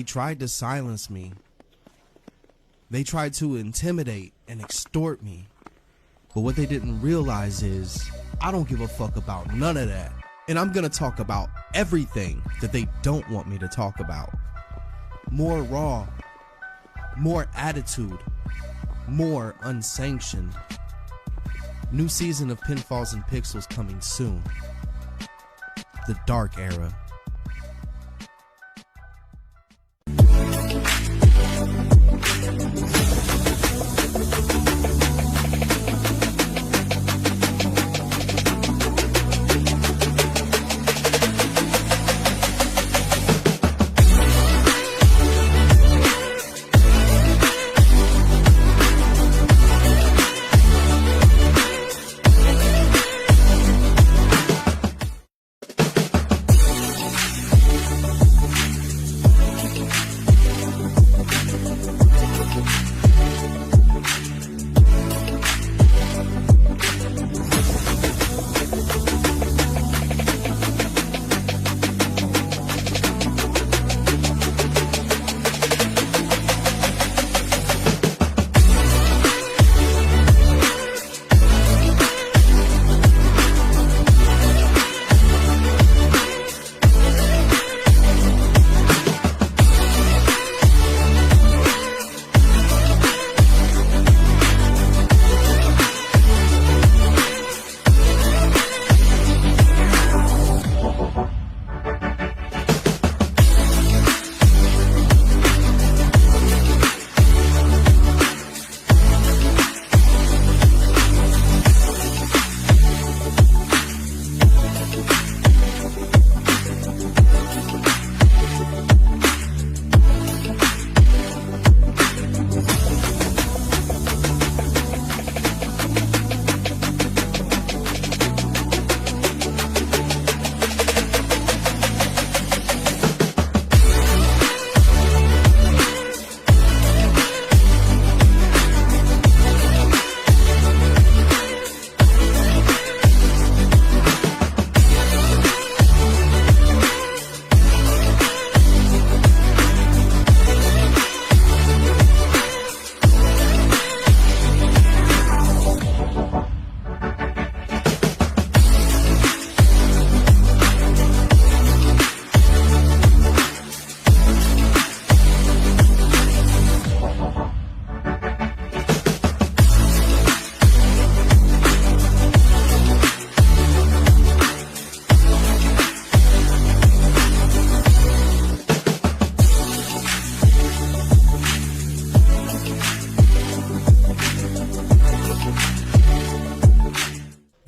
They tried to silence me. They tried to intimidate and extort me. But what they didn't realize is I don't give a fuck about none of that. And I'm gonna talk about everything that they don't want me to talk about. More raw, more attitude, more unsanctioned. New season of Pinfalls and Pixels coming soon. The Dark Era.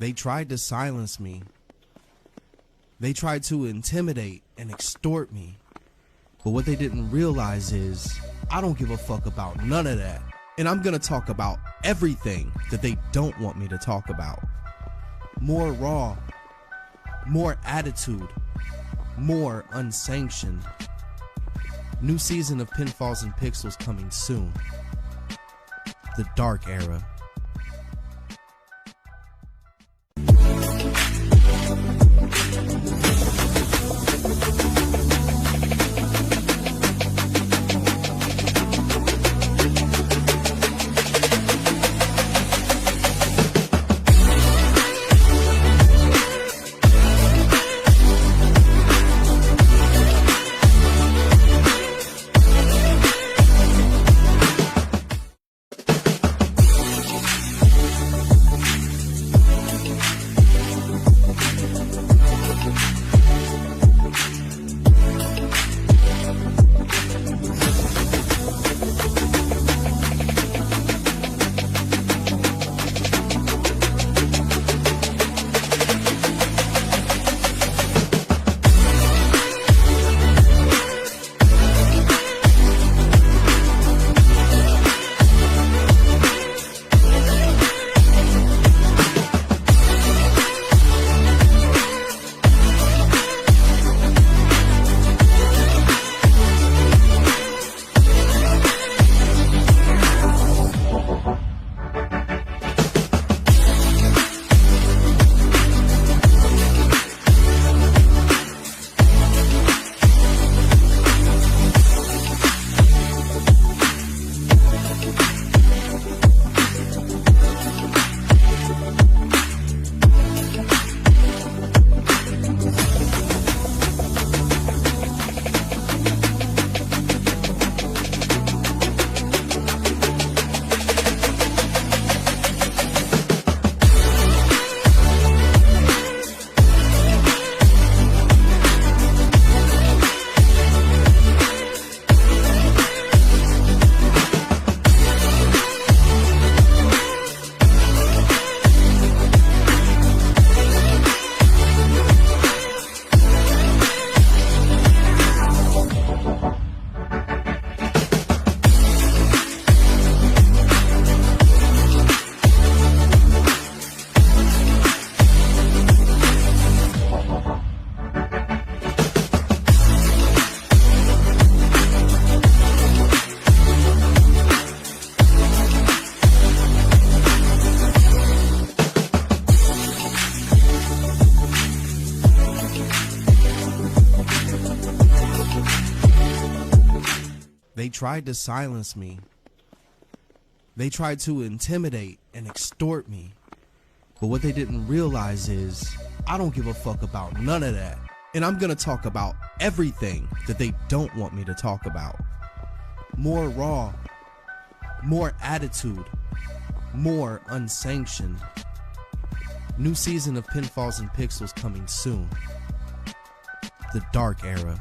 They tried to silence me. They tried to intimidate and extort me. But what they didn't realize is I don't give a fuck about none of that. And I'm gonna talk about everything that they don't want me to talk about. More raw, more attitude, more unsanctioned. New season of Pinfalls and Pixels coming soon. The Dark Era. They tried to silence me. They tried to intimidate and extort me. But what they didn't realize is I don't give a fuck about none of that. And I'm gonna talk about everything that they don't want me to talk about. More raw, more attitude, more unsanctioned. New season of Pinfalls and Pixels coming soon. The Dark Era.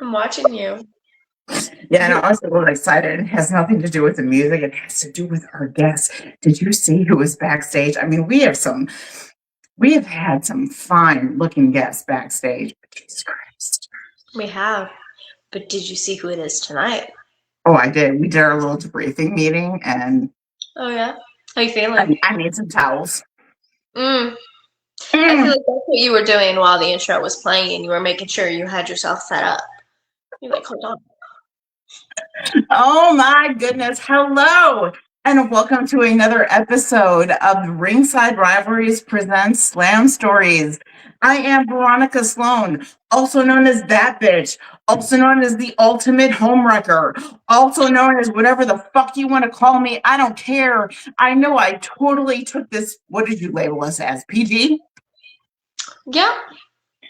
I'm watching you. Yeah, and I was a little excited. It has nothing to do with the music. It has to do with our guests. Did you see who was backstage? I mean, we have had some fine looking guests backstage. Jesus Christ. We have. But did you see who it is tonight? Oh, I did. We did our little debriefing meeting, and Oh, yeah? How you feeling? I need some towels. I feel like that's what you were doing while the intro was playing, and you were making sure you had yourself set up. You're like, hold on. Oh my goodness. Hello, and welcome to another episode of Ringside Rivalries presents Slam Stories. I am Veronica Sloan, also known as that bitch, also known as the ultimate homewrecker, also known as whatever the fuck you want to call me. I don't care. I know I totally took this. What did you label us as? PG? Yeah.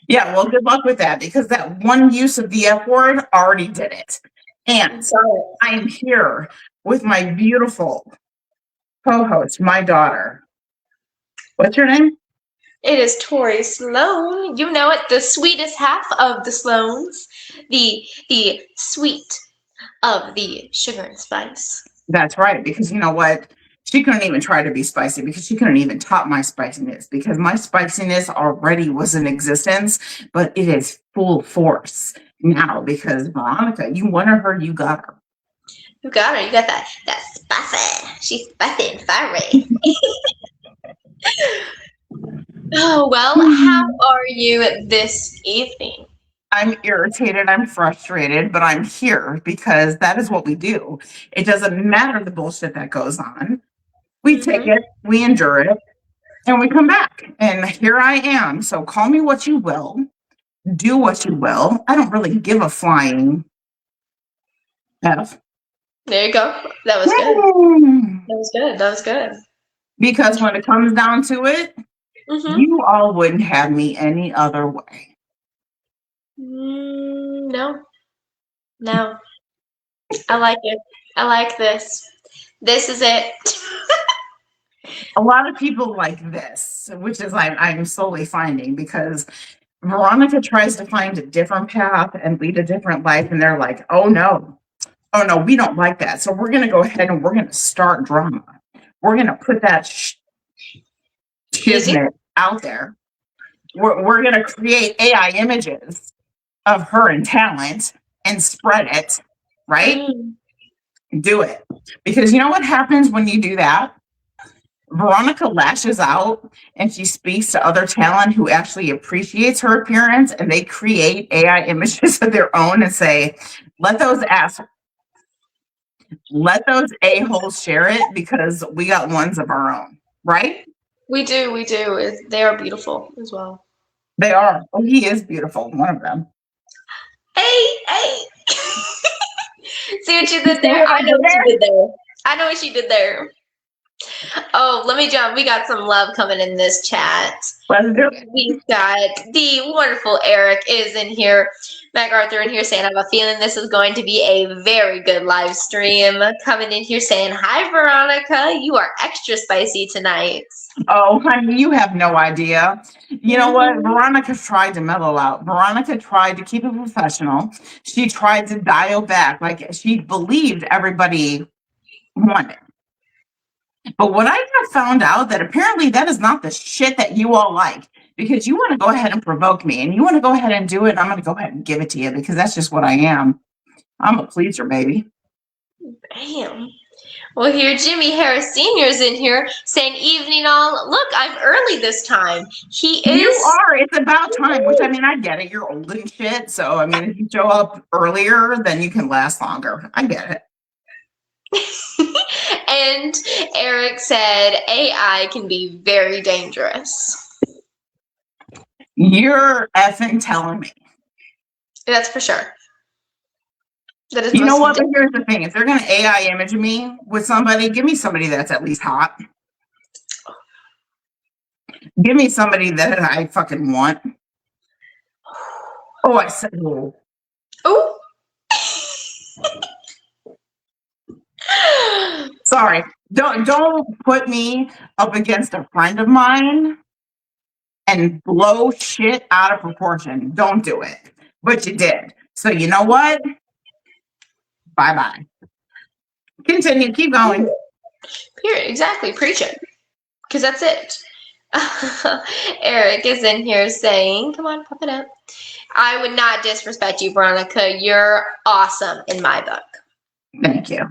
Yeah, well, good luck with that, because that one use of the F word already did it. And I am here with my beautiful co-host, my daughter. What's your name? It is Tori Sloan. You know it, the sweetest half of the Sloans. The sweet of the sugar and spice. That's right, because you know what? She couldn't even try to be spicy, because she couldn't even top my spiciness, because my spiciness already was in existence, but it is full force now, because Veronica, you wanted her, you got her. You got her. You got that spicy. She's spicy and fiery. Oh, well, how are you this evening? I'm irritated, I'm frustrated, but I'm here because that is what we do. It doesn't matter the bullshit that goes on. We take it, we endure it, and we come back. And here I am. So call me what you will, do what you will. I don't really give a flying F. There you go. That was good. That was good. That was good. Because when it comes down to it, Mm-hmm. you all wouldn't have me any other way. No. No. I like it. I like this. This is it. A lot of people like this, which is I'm slowly finding, because Veronica tries to find a different path and lead a different life, and they're like, oh no, we don't like that. So we're going to go ahead and we're going to start drama. We're going to put that Easy. shiznit out there. We're going to create AI images of her and talent and spread it, right? Do it. Because you know what happens when you do that? Veronica lashes out and she speaks to other talent who actually appreciates her appearance, and they create AI images of their own and say, let those a-holes share it because we got ones of our own, right? We do. They are beautiful as well. They are. Oh, he is beautiful, one of them. Hey. See what you did there? I know what you did there. I know what you did there. Oh, let me jump. We got some love coming in this chat. Let's do it. We got the wonderful Eric is in here. MacArthur in here saying, I have a feeling this is going to be a very good live stream. Coming in here saying, hi, Veronica. You are extra spicy tonight. Oh, honey, you have no idea. You know what? Veronica tried to mellow out. Veronica tried to keep it professional. She tried to dial back. Like, she believed everybody wanted. But what I have found out, that apparently that is not the shit that you all like, because you want to go ahead and provoke me and you want to go ahead and do it. And I'm going to go ahead and give it to you because that's just what I am. I'm a pleaser, baby. Damn. Well, here Jimmy Harris Sr. is in here saying, evening all. Look, I'm early this time. He is. You are. It's about time, which, I mean, I get it. You're old and shit. So, I mean, if you show up earlier, then you can last longer. I get it. And Eric said, AI can be very dangerous. You're effing telling me. That's for sure. That is. You know what? But here's the thing. If they're going to AI image me with somebody, give me somebody that's at least hot. Give me somebody that I fucking want. Oh, I said, oh. Oh. Sorry. Don't put me up against a friend of mine and blow shit out of proportion. Don't do it. But you did. So you know what? Bye-bye. Continue. Keep going. Period. Exactly. Preach it. Because that's it. Eric is in here saying, come on, pop it up. I would not disrespect you, Veronica. You're awesome in my book. Thank you.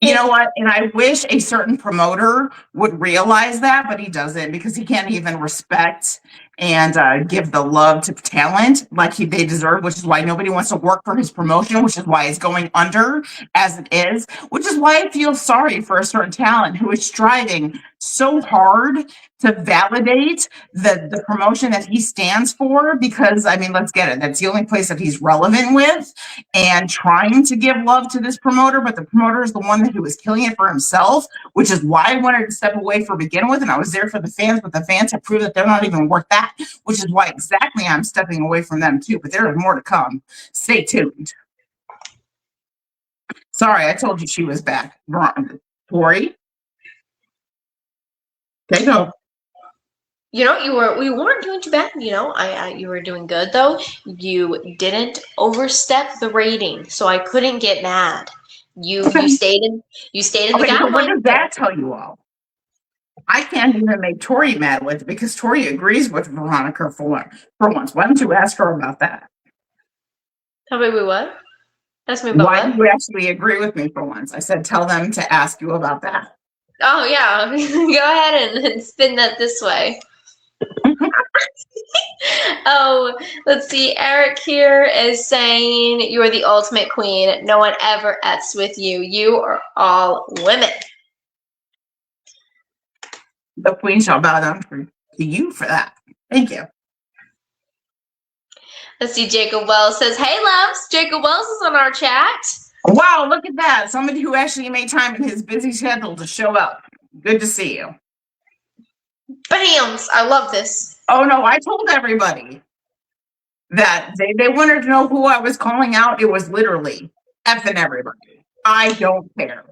You know what? And I wish a certain promoter would realize that, but he doesn't, because he can't even respect and give the love to talent like they deserve, which is why nobody wants to work for his promotion, which is why it's going under as it is, which is why I feel sorry for a certain talent who is striving so hard to validate the promotion that he stands for, because, I mean, let's get it. That's the only place that he's relevant with, and trying to give love to this promoter, but the promoter is the one who was killing it for himself, which is why I wanted to step away for begin with, and I was there for the fans, but the fans have proved that they're not even worth that, which is why exactly I'm stepping away from them too, but there is more to come. Stay tuned. Sorry, I told you she was back. Tori? Okay, go. You know, we weren't doing too bad. You know, you were doing good though. You didn't overstep the rating, so I couldn't get mad. You stayed in the guidelines. So what does that tell you all? I can't even make Tori mad with it because Tori agrees with Veronica for once. Why don't you ask her about that? Tell me what? Ask me about why what? do you actually agree with me for once? I said tell them to ask you about that. Oh yeah, go ahead and spin that this way. Oh, let's see. Eric here is saying you are the ultimate queen. No one ever F's with you. You are all women. The queen shall bow down to you for that. Thank you. Let's see. Jacob Wells says, "Hey, loves." Jacob Wells is on our chat. Wow, look at that. Somebody who actually made time in his busy schedule to show up. Good to see you. Bams! I love this. Oh, no, I told everybody that they wanted to know who I was calling out. It was literally effing everybody. I don't care.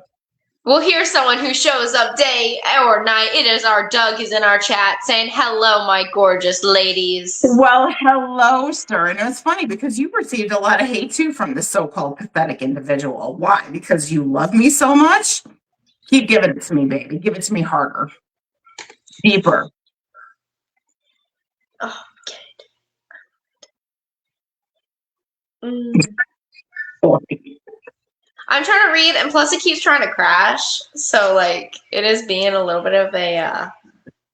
We'll hear someone who shows up day or night. It is our Doug is in our chat saying, "Hello, my gorgeous ladies." Well, hello, sir. And it was funny because you received a lot of hate too from this so-called pathetic individual. Why? Because you love me so much? Keep giving it to me, baby. Give it to me harder. Deeper. Oh, okay. I'm trying to read, and plus it keeps trying to crash. So, like, it is being a little bit of a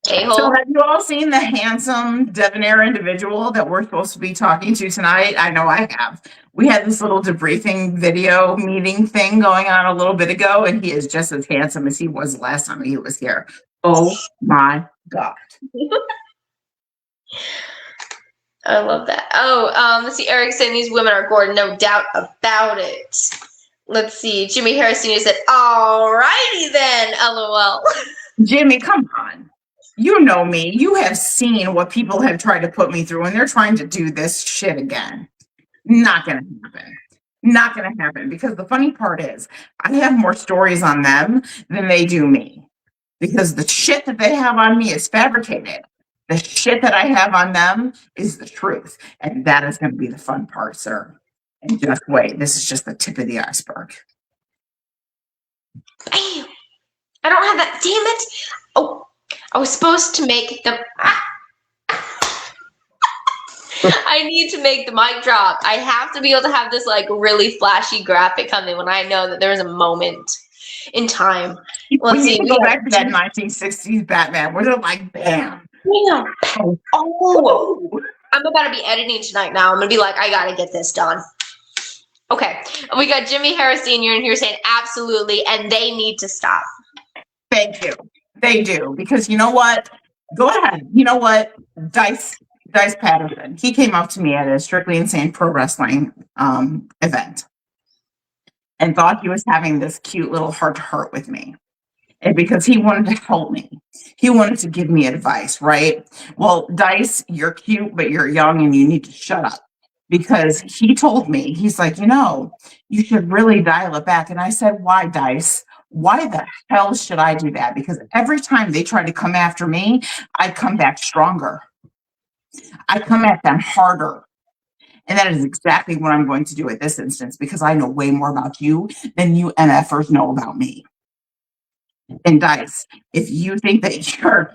a-hole. So have you all seen the handsome, debonair individual that we're supposed to be talking to tonight? I know I have. We had this little debriefing video meeting thing going on a little bit ago, and he is just as handsome as he was last time he was here. Oh my God. I love that. Oh, let's see. Eric saying these women are gorgeous. No doubt about it. Let's see. Jimmy Harrison said, "Alrighty then, LOL." Jimmy, come on. You know me. You have seen what people have tried to put me through, and they're trying to do this shit again. Not going to happen. Not going to happen. Because the funny part is, I have more stories on them than they do me. Because the shit that they have on me is fabricated. The shit that I have on them is the truth. And that is going to be the fun part, sir. And just wait. This is just the tip of the iceberg. Bam! I don't have that. Damn it. Oh, I was supposed to make the... I need to make the mic drop. I have to be able to have this like really flashy graphic coming when I know that there is a moment in time. Let's we see. need to go back to that 1960s Batman where they're like, bam. Bam. Oh, I'm about to be editing tonight now. I'm going to be like, I got to get this done. Okay. We got Jimmy Harris Sr. in here saying absolutely, and they need to stop. Thank you. They do. Because you know what? Go ahead. You know what? Dice Patterson. He came up to me at a Strictly Insane Pro Wrestling event and thought he was having this cute little heart-to-heart with me. And because he wanted to help me. He wanted to give me advice, right? Well, Dice, you're cute, but you're young and you need to shut up. Because he told me, he's like, you should really dial it back. And I said, why, Dice? Why the hell should I do that? Because every time they try to come after me, I come back stronger. I come at them harder. And that is exactly what I'm going to do at this instance because I know way more about you than you MFers know about me. And Dice, if you think that your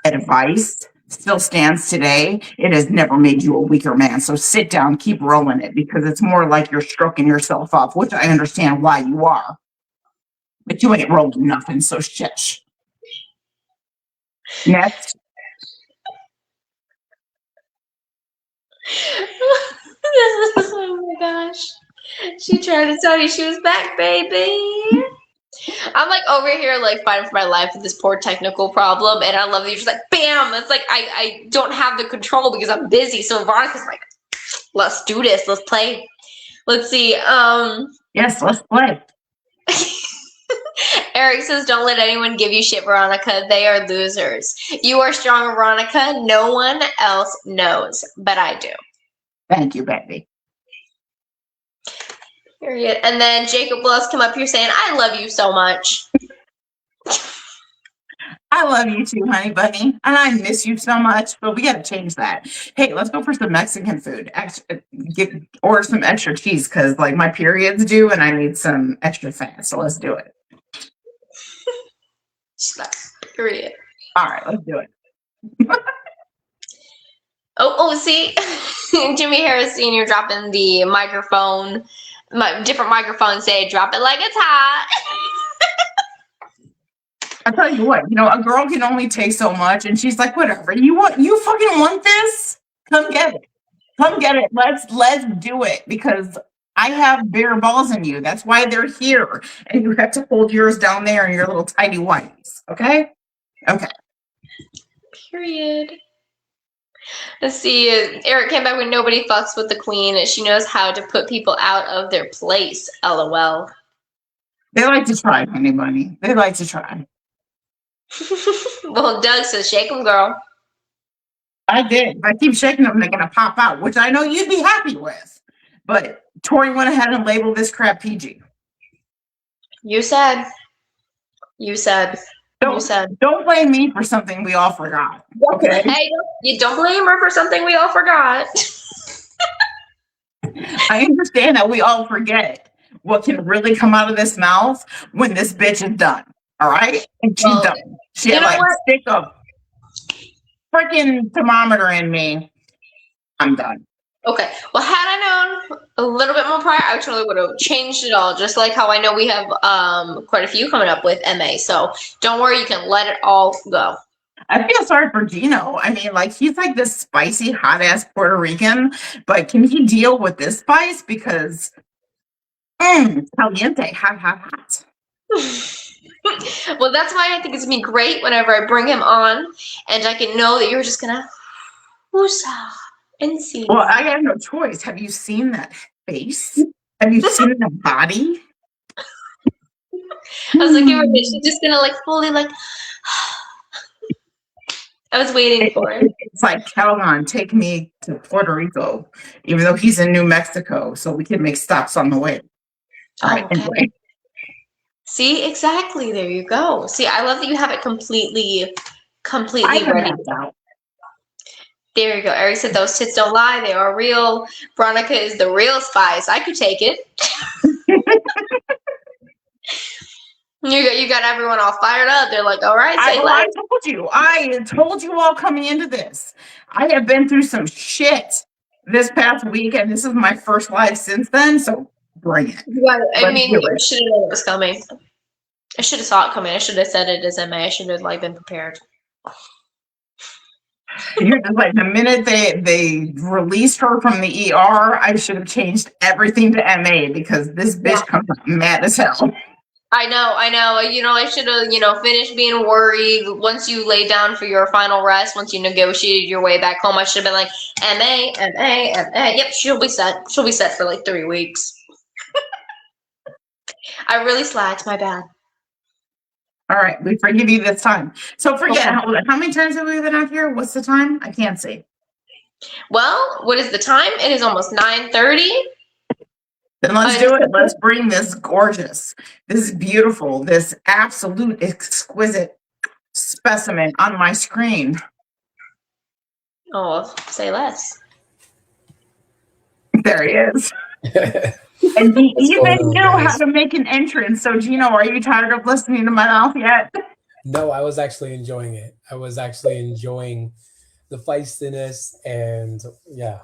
advice still stands today, it has never made you a weaker man. So sit down, keep rolling it because it's more like you're stroking yourself up, which I understand why you are. But you ain't rolling nothing, so shush. Next. Oh my gosh. She tried to tell you she was back, baby. I'm like over here like fighting for my life with this poor technical problem, and I love that you're just like bam. It's like I don't have the control because I'm busy. So Veronica's like, let's do this, let's play. Let's see. Yes, let's play. Eric says, don't let anyone give you shit, Veronica. They are losers. You are strong, Veronica. No one else knows, but I do. Thank you, baby. Period. And then Jacob Wells come up here saying, I love you so much. I love you too, honey bunny. And I miss you so much, but we got to change that. Hey, let's go for some Mexican food. Order some extra cheese because like my period's due and I need some extra fat. So let's do it. Period. All right, let's do it. See, Jimmy Harris Sr. dropping the microphone. Different microphones say, drop it like it's hot. I tell you what, a girl can only take so much, and she's like, whatever. You fucking want this? Come get it. Come get it. Let's do it because I have bigger balls than you. That's why they're here, and you have to hold yours down there in your little tiny whities. Okay. Okay. Period. Let's see. Eric came back with nobody fucks with the queen. She knows how to put people out of their place. LOL. They like to try, honey bunny. They like to try. Well, Doug says, shake 'em, girl. I did. If I keep shaking them, they're gonna pop out, which I know you'd be happy with. But Tori went ahead and labeled this crap PG. You said. You said. You said. Don't blame me for something we all forgot. Okay. Hey, you don't blame her for something we all forgot. I understand that we all forget what can really come out of this mouth when this bitch is done. All right? And she's done. She had like stick a freaking thermometer in me. I'm done. Okay. Well, had I known a little bit more prior, I actually would have changed it all. Just like how I know we have quite a few coming up with MA. So don't worry, you can let it all go. I feel sorry for Gino. I mean, like, he's like this spicy, hot ass Puerto Rican, but can he deal with this spice? Because caliente, hot, hot, hot. Well, that's why I think it's gonna be great whenever I bring him on, and I can know that you're just gonna woosah and see. Well, I have no choice. Have you seen that face? Have you seen the body? I was like, she's just gonna like fully like. I was waiting for it. It's like, Calgon, take me to Puerto Rico, even though he's in New Mexico, so we can make stops on the way. All right, okay. Anyway. See, exactly. There you go. See, I love that you have it completely ready. There you go. Eric said those tits don't lie. They are real. Veronica is the real spice. I could take it. You got everyone all fired up. They're like, all right, say I told you all coming into this. I have been through some shit this past week, and this is my first live since then, so bring it. Yeah, I mean, you should have known it was coming. I should have saw it coming. I should have said it as MA. I should have like been prepared. You're just like, the minute they released her from the ER, I should have changed everything to MA because this bitch comes out mad as hell. I know. You know, I should have, finished being worried. Once you lay down for your final rest, once you negotiated your way back home, I should have been like, MA. Yep, she'll be set. She'll be set for like 3 weeks. I really slacked. My bad. All right, we forgive you this time. So forget, how many times have we been out here? What's the time? I can't see. Well, what is the time? It is almost 9:30. Then let's do it. Let's bring this gorgeous, this beautiful, this absolute exquisite specimen on my screen. Oh, say less. There he is. And he even knew how to make an entrance. So, Gino, are you tired of listening to my mouth yet? No, I was actually enjoying it. I was actually enjoying the feistiness, and yeah,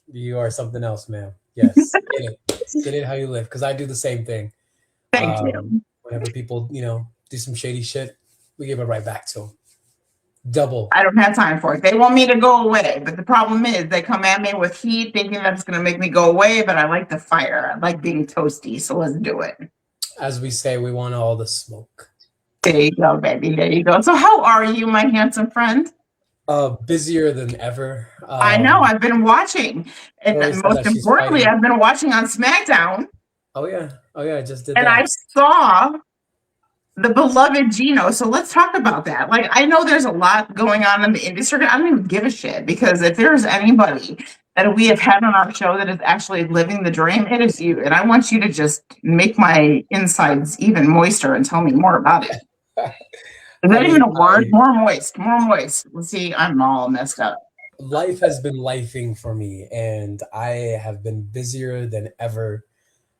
you are something else, man. Yes, get it how you live, because I do the same thing. Thank you. Whenever people, do some shady shit, we give it right back to them. Double. I don't have time for it. They want me to go away, but the problem is they come at me with heat, thinking that's going to make me go away. But I like the fire. I like being toasty, so let's do it. As we say, we want all the smoke. There you go, baby. There you go. So, how are you, my handsome friend? Busier than ever. I know. I've been watching, and most importantly, I've been watching on SmackDown. Oh yeah. I just did. And that. I saw the beloved Gino. So let's talk about that. Like, I know there's a lot going on in the industry. I don't even give a shit, because if there's anybody that we have had on our show that is actually living the dream, it is you. And I want you to just make my insides even moister and tell me more about it. Is that even a word? More moist. Let's see, I'm all messed up. Life has been lifing for me, and I have been busier than ever.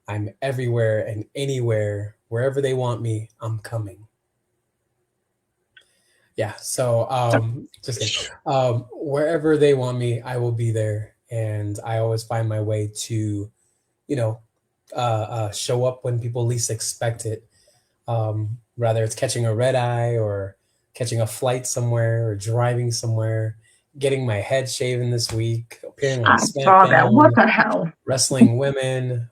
I'm everywhere and anywhere. Wherever they want me, I'm coming. Yeah, so just kidding. Wherever they want me, I will be there, and I always find my way to, show up when people least expect it. Rather it's catching a red eye or catching a flight somewhere or driving somewhere, getting my head shaven this week, appearing on SmackDown. I saw that. What the hell? Wrestling women,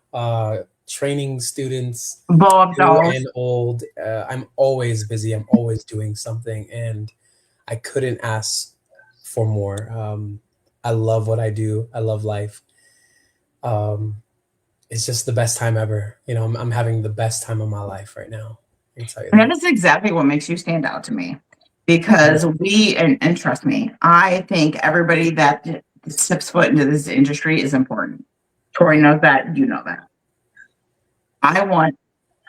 training students, new and old. I'm always busy. I'm always doing something, and I couldn't ask for more. I love what I do. I love life. It's just the best time ever. You know, I'm having the best time of my life right now. I can tell you And that. that is exactly what makes you stand out to me. Because and trust me, I think everybody that steps foot into this industry is important. Tori knows that, you know that. I want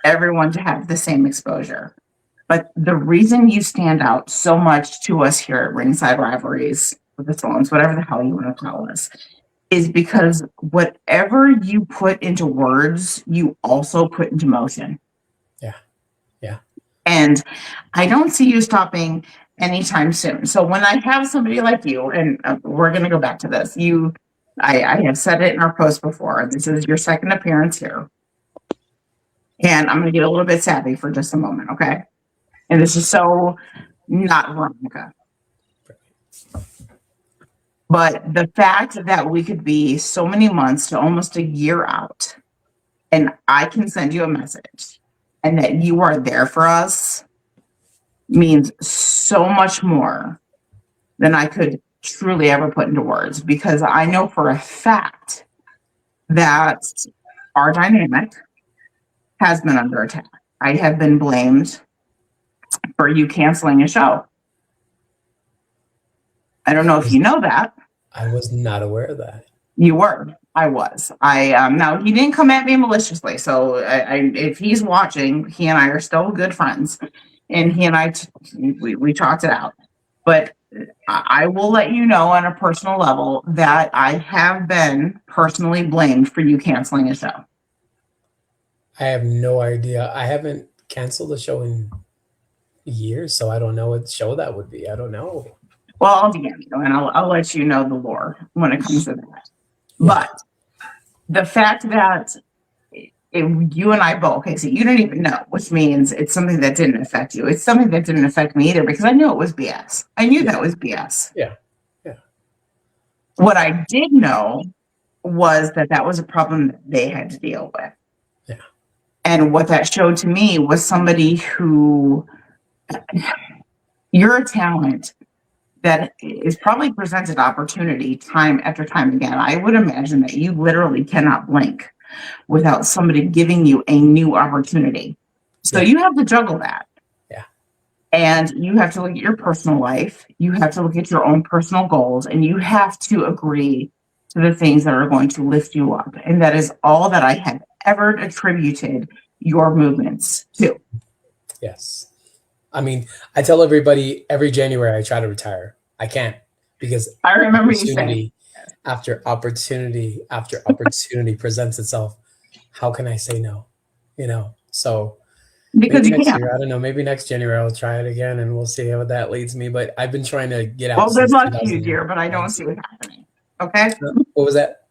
everyone to have the same exposure. But the reason you stand out so much to us here at Ringside Rivalries, with the Swans, whatever the hell you want to call us, is because whatever you put into words, you also put into motion. Yeah. Yeah. And I don't see you stopping anytime soon. So when I have somebody like you, and we're going to go back to this, I have said it in our post before. This is your second appearance here. And I'm going to get a little bit savvy for just a moment, okay? And this is so not Veronica. But the fact that we could be so many months to almost a year out, and I can send you a message, and that you are there for us means so much more than I could truly ever put into words, because I know for a fact that our dynamic has been under attack. I have been blamed for you canceling a show. I don't know if you know that. I was not aware of that. You were. I was. Now he didn't come at me maliciously. So if he's watching, he and I are still good friends, and he and I we talked it out. But I will let you know on a personal level that I have been personally blamed for you canceling a show. I have no idea. I haven't canceled a show in years, so I don't know what show that would be. I don't know. Well, I'll DM you, and I'll let you know the lore when it comes to that. Yeah. But the fact that you and I both, okay, so you didn't even know, which means it's something that didn't affect you. It's something that didn't affect me either, because I knew it was BS. I knew that was BS. Yeah. Yeah. What I did know was that was a problem that they had to deal with. Yeah. And what that showed to me was somebody who, you're a talent that is probably presented opportunity time after time again. I would imagine that you literally cannot blink without somebody giving you a new opportunity. So you have to juggle that. Yeah. And you have to look at your personal life. You have to look at your own personal goals, and you have to agree to the things that are going to lift you up. And that is all that I have ever attributed your movements to. Yes. I mean, I tell everybody every January I try to retire. I can't, because I remember you saying after opportunity after opportunity presents itself. How can I say no? You know, so because maybe you next can't. year, I don't know, maybe next January I'll try it again and we'll see how that leads me. But I've been trying to get out. Well, good since luck to you, dear, but I don't see it happening. Okay? What was that?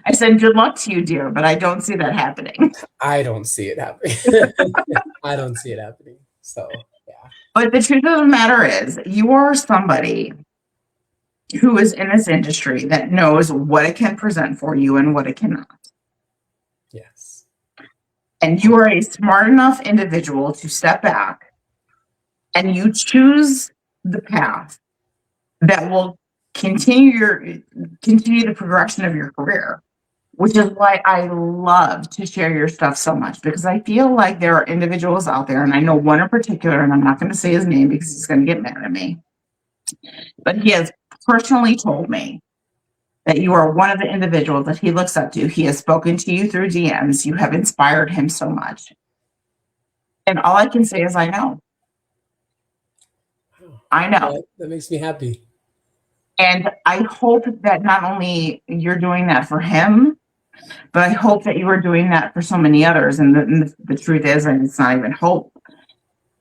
I said good luck to you, dear, but I don't see that happening. I don't see it happening. I don't see it happening. So, yeah. But the truth of the matter is, you are somebody who is in this industry that knows what it can present for you and what it cannot. Yes. And you are a smart enough individual to step back and you choose the path that will continue the progression of your career, which is why I love to share your stuff so much, because I feel like there are individuals out there, and I know one in particular, and I'm not going to say his name because he's going to get mad at me, but he has personally told me that you are one of the individuals that he looks up to. He has spoken to you through DMs. You have inspired him so much. And all I can say is I know. I know. That makes me happy. And I hope that not only you're doing that for him, but I hope that you are doing that for so many others. And the truth is, and it's not even hope,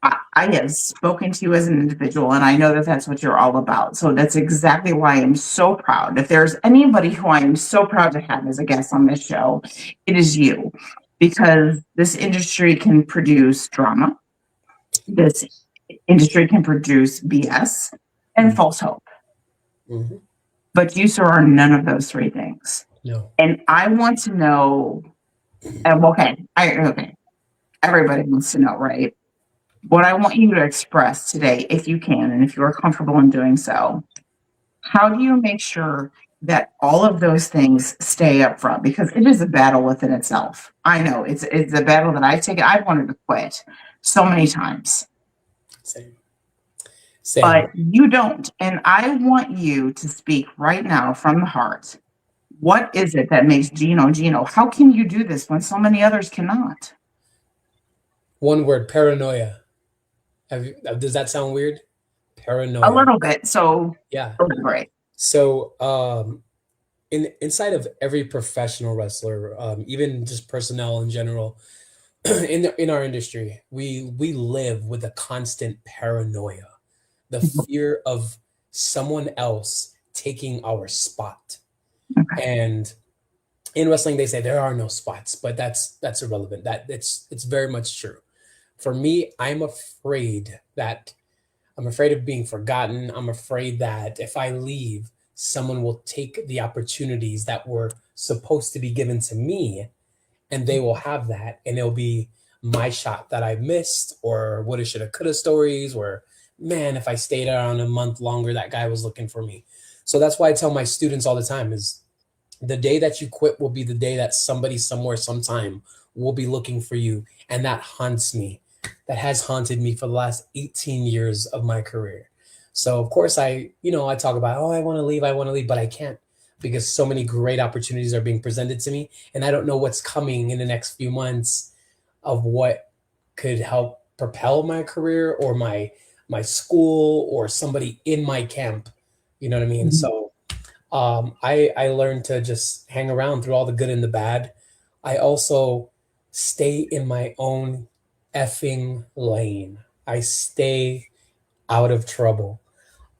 I have spoken to you as an individual, and I know that that's what you're all about. So that's exactly why I'm so proud. If there's anybody who I am so proud to have as a guest on this show, it is you, because this industry can produce drama. This industry can produce BS and false hope. Mm-hmm. But you, sir, are none of those three things. No. And I want to know, okay, everybody wants to know, right? What I want you to express today, if you can, and if you are comfortable in doing so, How do you make sure that all of those things stay up front? Because it is a battle within itself. I know it's a battle that I've taken. I've wanted to quit so many times, Same. but you don't. And I want you to speak right now from the heart. What is it that makes Gino Gino? How can you do this when so many others cannot? One word: paranoia. Does that sound weird? Paranoia. A little bit. So Yeah. elaborate. So inside of every professional wrestler, even just personnel in general, in our industry, we live with a constant paranoia, the fear of someone else taking our spot. Okay. And in wrestling, they say there are no spots, but that's irrelevant. It's very much true. For me, I'm afraid of being forgotten. I'm afraid that if I leave, someone will take the opportunities that were supposed to be given to me, and they will have that, and it'll be my shot that I missed, or woulda, shoulda, coulda stories, or man, if I stayed around a month longer, that guy was looking for me. So that's why I tell my students all the time is the day that you quit will be the day that somebody somewhere sometime will be looking for you. And that haunts me. That has haunted me for the last 18 years of my career. So of course I talk about, oh, I want to leave, but I can't because so many great opportunities are being presented to me. And I don't know what's coming in the next few months of what could help propel my career or my school or somebody in my camp. You know what I mean? Mhm. So I learned to just hang around through all the good and the bad. I also stay in my own effing lane. I stay out of trouble.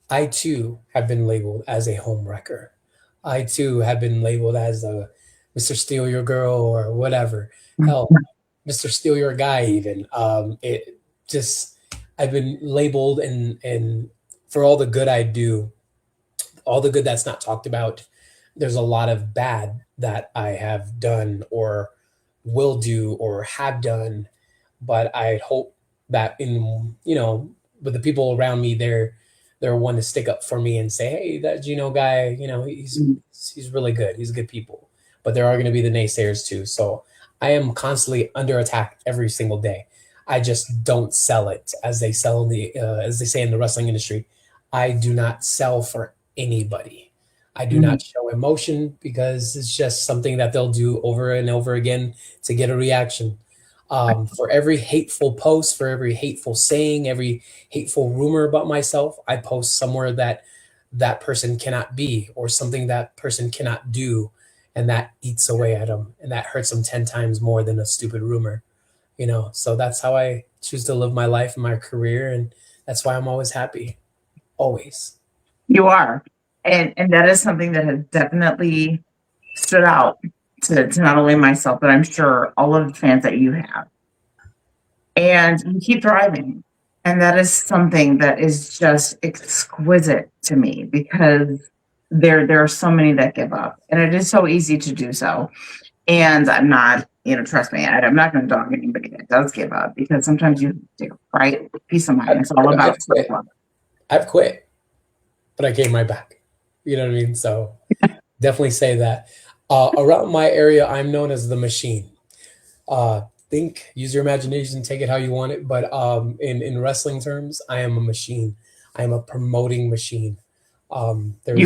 I too have been labeled as a home wrecker. I too have been labeled as a Mr. Steal Your Girl or whatever. Hell, Mr. Steal Your Guy even. It just I've been labeled and for all the good I do, all the good that's not talked about, there's a lot of bad that I have done or will do or have done. But I hope that with the people around me, they're one to stick up for me and say, hey, that Gino guy, he's really good. He's good people. But there are going to be the naysayers too. So I am constantly under attack every single day. I just don't sell it as they say in the wrestling industry. I do not sell for anybody. I do not show emotion because it's just something that they'll do over and over again to get a reaction. For every hateful post, for every hateful saying, every hateful rumor about myself, I post somewhere that person cannot be or something that person cannot do, and that eats away at them, and that hurts them 10 times more than a stupid rumor. So that's how I choose to live my life and my career, and that's why I'm always happy. Always. You are. And that is something that has definitely stood out to not only myself, but I'm sure all of the fans that you have. And you keep thriving. And that is something that is just exquisite to me because there are so many that give up. And it is so easy to do so. And I'm not, trust me, I'm not going to dog anybody that does give up because sometimes you do, right? Peace of mind. It's all about self-love. I've quit, but I came right back. You know what I mean? So definitely say that. Around my area, I'm known as the machine. Use your imagination, take it how you want it. But in wrestling terms, I am a machine. I am a promoting machine. There's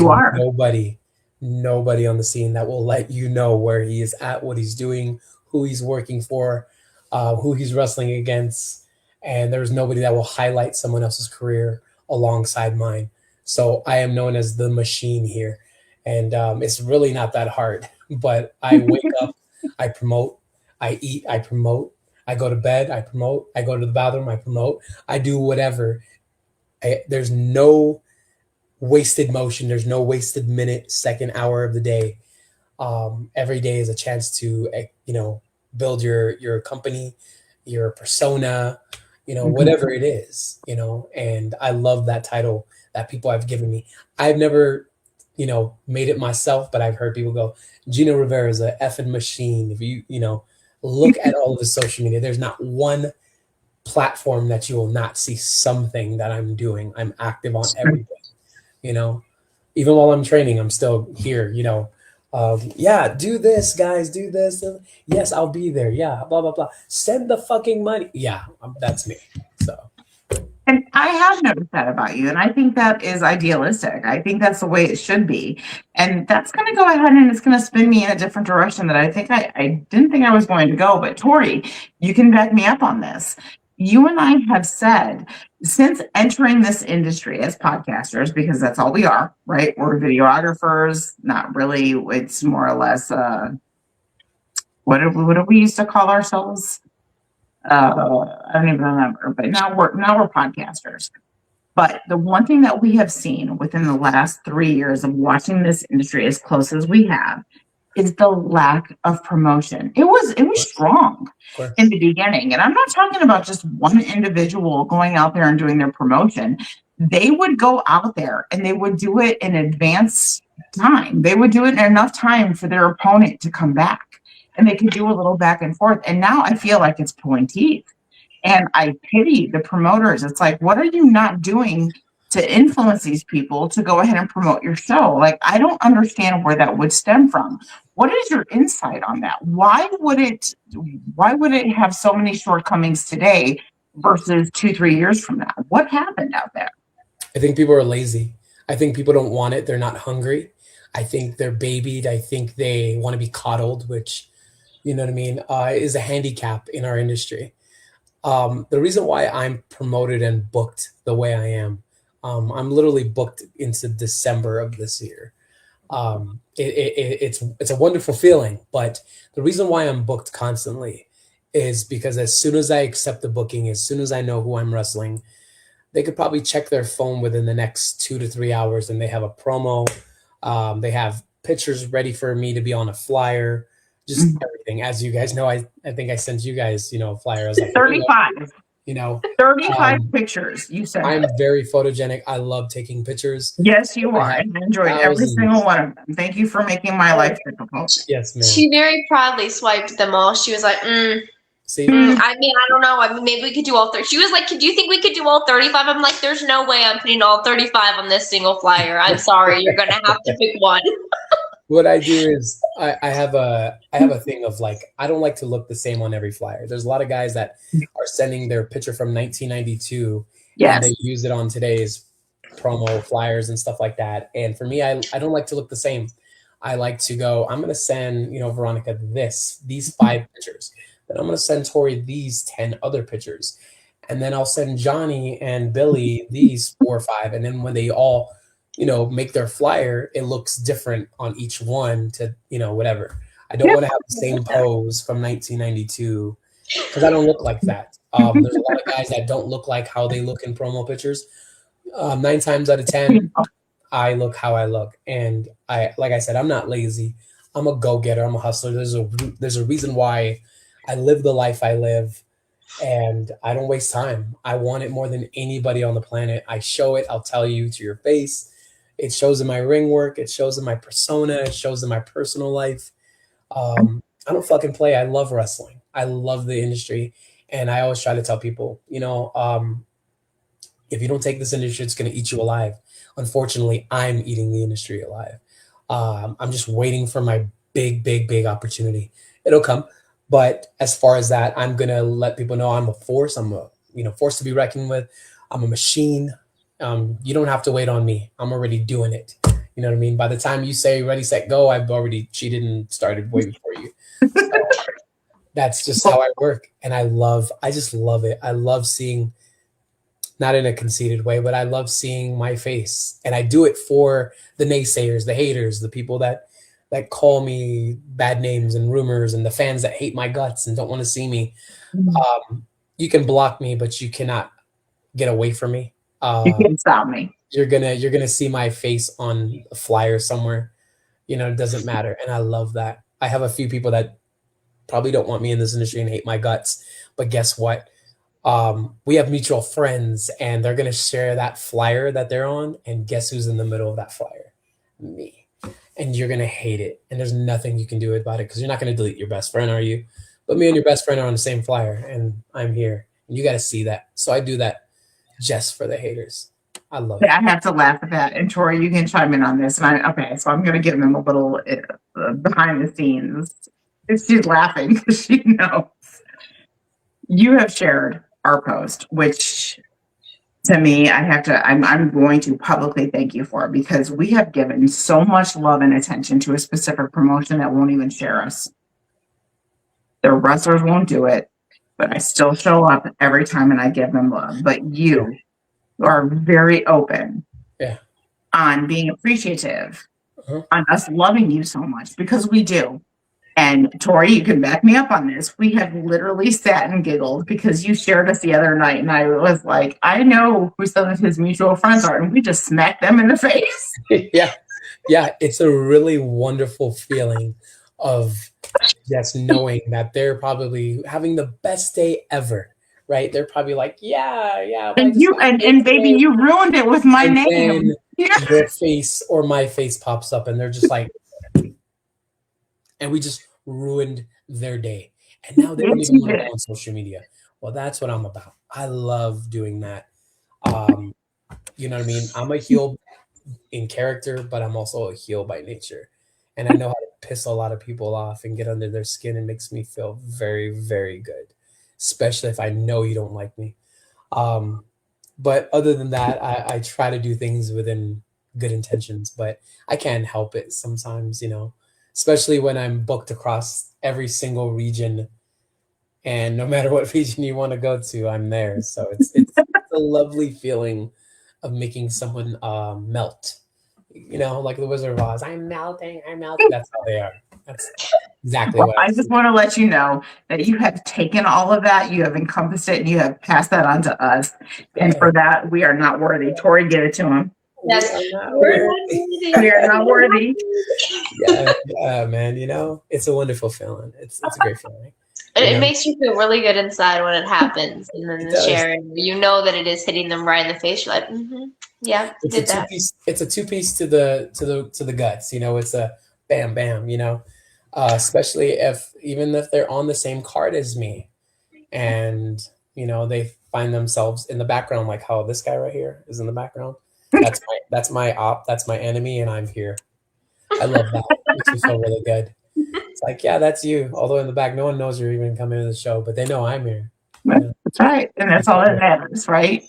nobody on the scene that will let you know where he is at, what he's doing, who he's working for, who he's wrestling against. And there's nobody that will highlight someone else's career alongside mine. So I am known as the machine here. And it's really not that hard. But I wake up, I promote, I eat, I promote, I go to bed, I promote, I go to the bathroom, I promote, I do whatever. There's no wasted motion. There's no wasted minute, second, hour of the day. Every day is a chance to, build your company, your persona, whatever it is, and I love that title that people have given me. I've never, made it myself, but I've heard people go, Gino Rivera is a effing machine. If you, look at all of the social media, there's not one platform that you will not see something that I'm doing. I'm active on everything, Even while I'm training, I'm still here, yeah, do this, guys, do this. Yes, I'll be there. Yeah, blah, blah, blah. Send the fucking money. Yeah, that's me. So, And I have noticed that about you, and I think that is idealistic. I think that's the way it should be. And that's going to go ahead and it's going to spin me in a different direction that I didn't think I was going to go. But Tori, you can back me up on this. You and I have said since entering this industry as podcasters, because that's all we are, right? We're videographers, not really. It's more or less, what do we used to call ourselves? I don't even remember, but now we're podcasters. But the one thing that we have seen within the last 3 years of watching this industry as close as we have is the lack of promotion. It was strong in the beginning. And I'm not talking about just one individual going out there and doing their promotion. They would go out there and they would do it in advance time. They would do it in enough time for their opponent to come back. And they could do a little back and forth. And now I feel like it's pulling teeth. And I pity the promoters. It's like, what are you not doing to influence these people to go ahead and promote your show? Like, I don't understand where that would stem from. What is your insight on that? Why would it have so many shortcomings today versus 2-3 years from now? What happened out there? I think people are lazy. I think people don't want it. They're not hungry. I think they're babied. I think they want to be coddled, which, you know what I mean, is a handicap in our industry. The reason why I'm promoted and booked the way I am, I'm literally booked into December of this year. It's a wonderful feeling, but the reason why I'm booked constantly is because as soon as I accept the booking, as soon as I know who I'm wrestling, they could probably check their phone within the next 2 to 3 hours and they have a promo. They have pictures ready for me to be on a flyer. Just everything. As you guys know, I think I sent you guys, a flyer. I was like, 35. 35 pictures, you said. I'm very photogenic. I love taking pictures. Yes, you are. I enjoyed every single one of them. Thank you for making my life difficult. Yes, ma'am. She very proudly swiped them all. She was like, See? I don't know. I mean, maybe we could do all 30. She was like, do you think we could do all 35? I'm like, there's no way I'm putting all 35 on this single flyer. I'm sorry. You're going to have to pick one. What I do is I have a thing of like, I don't like to look the same on every flyer. There's a lot of guys that are sending their picture from 1992 and they use it on today's promo flyers and stuff like that. And for me, I don't like to look the same. I like to go, I'm going to send, Veronica these 5 pictures. Then I'm going to send Tori these 10 other pictures. And then I'll send Johnny and Billy these 4 or 5. And then when they all make their flyer, it looks different on each one to, whatever. I don't want to have the same pose from 1992 because I don't look like that. There's a lot of guys that don't look like how they look in promo pictures. 9 times out of 10, I look how I look. And like I said, I'm not lazy. I'm a go-getter. I'm a hustler. There's a reason why I live the life I live and I don't waste time. I want it more than anybody on the planet. I show it. I'll tell you to your face. It shows in my ring work. It shows in my persona. It shows in my personal life. I don't fucking play. I love wrestling. I love the industry. And I always try to tell people, if you don't take this industry, it's going to eat you alive. Unfortunately, I'm eating the industry alive. I'm just waiting for my big, big, big opportunity. It'll come. But as far as that, I'm going to let people know I'm a force. I'm a force to be reckoned with. I'm a machine. You don't have to wait on me. I'm already doing it. You know what I mean? By the time you say ready, set, go, I've already cheated and started way before you. So that's just how I work. And I just love it. I love seeing, not in a conceited way, but I love seeing my face. And I do it for the naysayers, the haters, the people that call me bad names and rumors, and the fans that hate my guts and don't want to see me. You can block me, but you cannot get away from me. You can't stop me. You're gonna see my face on a flyer somewhere. It doesn't matter. And I love that. I have a few people that probably don't want me in this industry and hate my guts. But guess what? We have mutual friends and they're gonna share that flyer that they're on. And guess who's in the middle of that flyer? Me. And you're gonna hate it. And there's nothing you can do about it because you're not gonna delete your best friend, are you? But me and your best friend are on the same flyer and I'm here. And you gotta see that. So I do that just for the haters. I love I it. have to laugh at that. And Tori, you can chime in on this. And okay, so I'm going to give them a little behind the scenes. She's laughing because she knows. You have shared our post, which to me, I'm going to publicly thank you for, because we have given so much love and attention to a specific promotion that won't even share us. The wrestlers won't do it, but I still show up every time and I give them love. But you are very open on being appreciative, on us loving you so much, because we do. And Tori, you can back me up on this. We have literally sat and giggled because you shared us the other night, and I was like, I know who some of his mutual friends are, and we just smacked them in the face. Yeah, it's a really wonderful feeling of just knowing that they're probably having the best day ever, right? They're probably like, yeah. And baby, you ruined it with my name. Then your face or my face pops up, and they're just like, and we just ruined their day. And now they don't even want to go on social media. Well, that's what I'm about. I love doing that. You know what I mean? I'm a heel in character, but I'm also a heel by nature. And I know how to piss a lot of people off and get under their skin. It makes me feel very, very good, especially if I know you don't like me. But other than that, I try to do things within good intentions, but I can't help it sometimes, you know, especially when I'm booked across every single region. And no matter what region you want to go to, I'm there. So it's a lovely feeling of making someone melt. You know, like the Wizard of Oz. I'm melting. That's how they are. That's exactly what I just want to let you know that you have taken all of that, you have encompassed it, and you have passed that on to us. And for that, we are not worthy. Tori, get it to him. Yes. We are not worthy. Yeah, man. You know, it's a wonderful feeling. It's a great feeling. It makes you feel really good inside when it happens, and then the sharing, you know that it is hitting them right in the face. You're like, yeah, did that. It's a two-piece to the guts. You know, it's a bam, bam. You know, especially even if they're on the same card as me, and you know they find themselves in the background, like how this guy right here is in the background. That's my op. That's my enemy, and I'm here. I love that. It makes me feel really good. It's like, yeah, that's you. Although in the back, no one knows you're even coming to the show, but they know I'm here. That's right, and that's all that matters, right?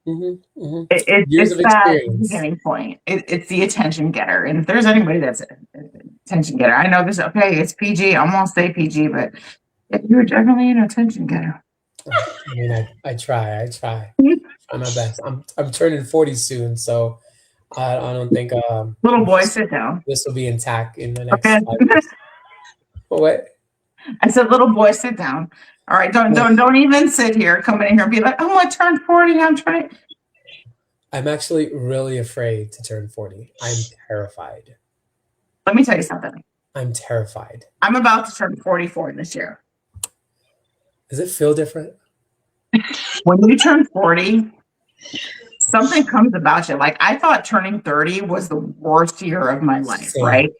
Years of experience. Beginning point. It's the attention getter, and if there's anybody that's an attention getter, I know this. Okay, it's PG. I'm gonna say PG, but you're definitely an attention getter. I mean, I try. Try my best. I'm turning 40 soon, so I don't think little boy, sit down. This will be intact in the next 5 years. What? I said, little boy, sit down. All right, don't even sit here. Come in here and be like, oh, I turned 40. I'm trying. I'm actually really afraid to turn 40. I'm terrified. Let me tell you something. I'm terrified. I'm about to turn 44 this year. Does it feel different? When you turn 40, something comes about you. Like, I thought turning 30 was the worst year of my life, right?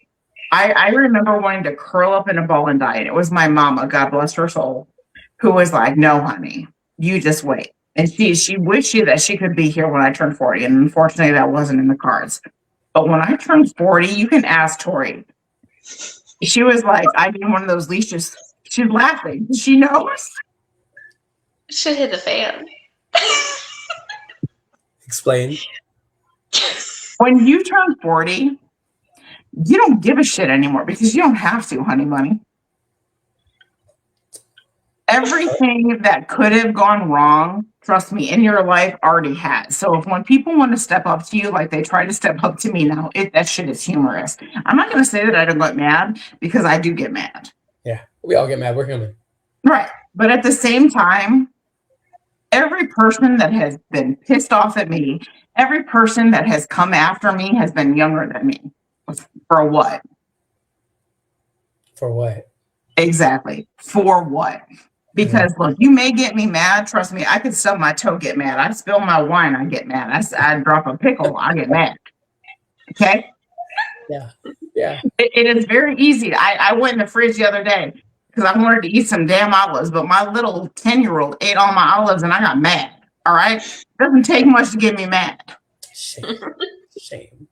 I remember wanting to curl up in a ball and die. And it was my mama, God bless her soul, who was like, no, honey, you just wait. And she wished that she could be here when I turned 40. And unfortunately, that wasn't in the cards. But when I turned 40, you can ask Tori. She was like, I need one of those leashes. She's laughing. She knows. Should hit the fan. Explain. When you turn 40, you don't give a shit anymore because you don't have to, honey bunny. Everything that could have gone wrong, trust me, in your life already has. So if when people want to step up to you like they try to step up to me now, that shit is humorous. I'm not going to say that I don't get mad because I do get mad. Yeah, we all get mad. We're human. Right. But at the same time, every person that has been pissed off at me, every person that has come after me has been younger than me. For what? For what? Exactly. For what? Because look, you may get me mad. Trust me, I could stub my toe, get mad. I spill my wine, I get mad. I drop a pickle, I get mad. Okay? Yeah. It is very easy. I went in the fridge the other day because I wanted to eat some damn olives, but my little 10-year-old ate all my olives and I got mad. All right? It doesn't take much to get me mad. Shame. Shame.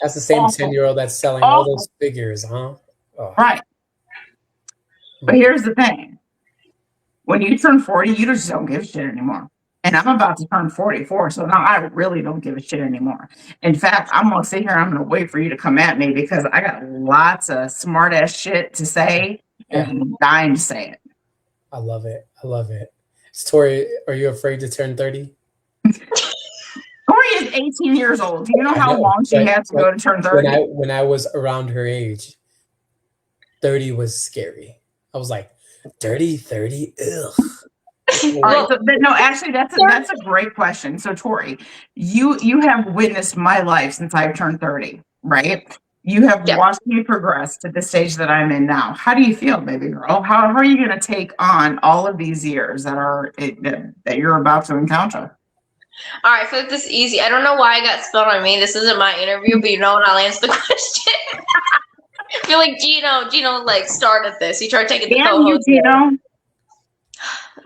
That's the same 10-year-old that's selling all those figures, huh? Oh. Right. But here's the thing. When you turn 40, you just don't give a shit anymore. And I'm about to turn 44, so now I really don't give a shit anymore. In fact, I'm going to sit here, I'm going to wait for you to come at me because I got lots of smart-ass shit to say, and I'm dying to say it. I love it. I love it. Tori, are you afraid to turn 30? Tori is 18 years old. Do you know how long she has to go to turn 30? When I was around her age, 30 was scary. I was like, 30? Ugh. All right, so, no, actually, that's a great question. So, Tori, you have witnessed my life since I've turned 30, right? You have watched me progress to the stage that I'm in now. How do you feel, baby girl? How are you going to take on all of these years that you're about to encounter? All right, I feel like this is easy. I don't know why I got spilled on me. This isn't my interview, but you know what? I'll answer the question. I feel like Gino like started this. He tried taking the co-host. Gino.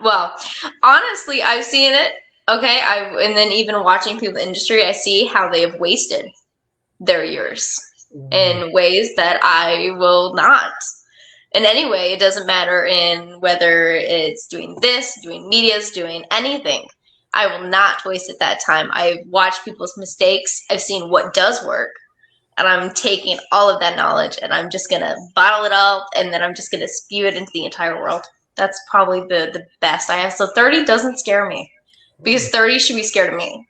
Well, honestly, I've seen it. Okay, and then even watching people in the industry, I see how they have wasted their years in ways that I will not. In any way, it doesn't matter in whether it's doing this, doing medias, doing anything. I will not waste that time. I've watched people's mistakes. I've seen what does work. And I'm taking all of that knowledge and I'm just going to bottle it up and then I'm just going to spew it into the entire world. That's probably the best I have. So 30 doesn't scare me because 30 should be scared of me.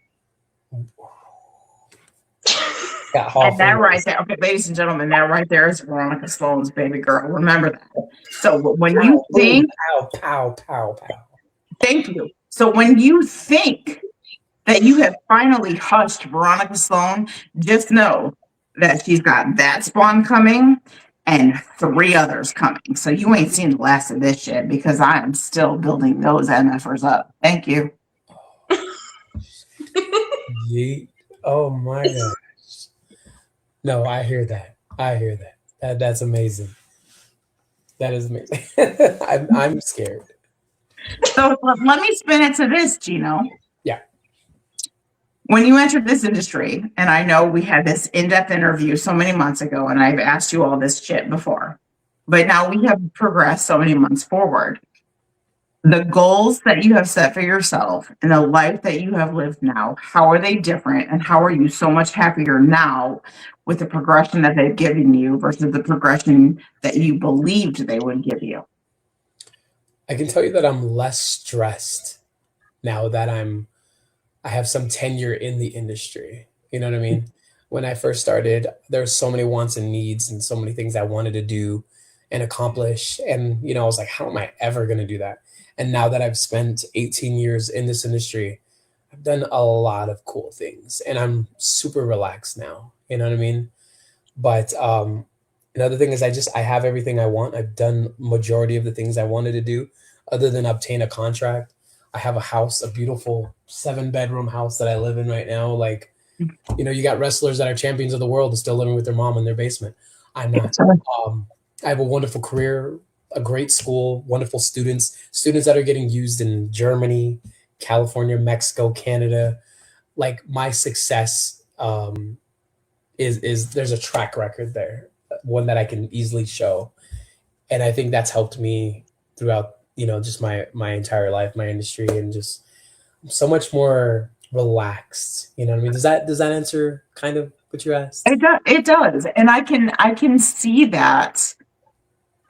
And that right there, okay, ladies and gentlemen, that right there is Veronica Sloan's baby girl. Remember that. So when you think, pow. Thank you. So when you think that you have finally hushed Veronica Sloan, just know that she's got that spawn coming and 3 others coming. So you ain't seen the last of this shit because I am still building those MFers up. Thank you. Oh my gosh. No, I hear that. That's amazing. That is amazing. I'm scared. So let me spin it to this, Gino. Yeah. When you entered this industry, and I know we had this in-depth interview so many months ago, and I've asked you all this shit before, but now we have progressed so many months forward. The goals that you have set for yourself and the life that you have lived now, how are they different? And how are you so much happier now with the progression that they've given you versus the progression that you believed they would give you? I can tell you that I'm less stressed now that I have some tenure in the industry. You know what I mean? When I first started, there were so many wants and needs and so many things I wanted to do and accomplish. And, I was like, how am I ever going to do that? And now that I've spent 18 years in this industry, I've done a lot of cool things and I'm super relaxed now. You know what I mean? But another thing is I have everything I want. I've done majority of the things I wanted to do other than obtain a contract. I have a house, a beautiful 7-bedroom house that I live in right now. Like, you got wrestlers that are champions of the world and still living with their mom in their basement. I'm not. I have a wonderful career, a great school, wonderful students that are getting used in Germany, California, Mexico, Canada. Like my success is there's a track record there, one that I can easily show. And I think that's helped me throughout, just my entire life, my industry, and just so much more relaxed. You know what I mean? Does that answer kind of what you asked? It does. And I can see that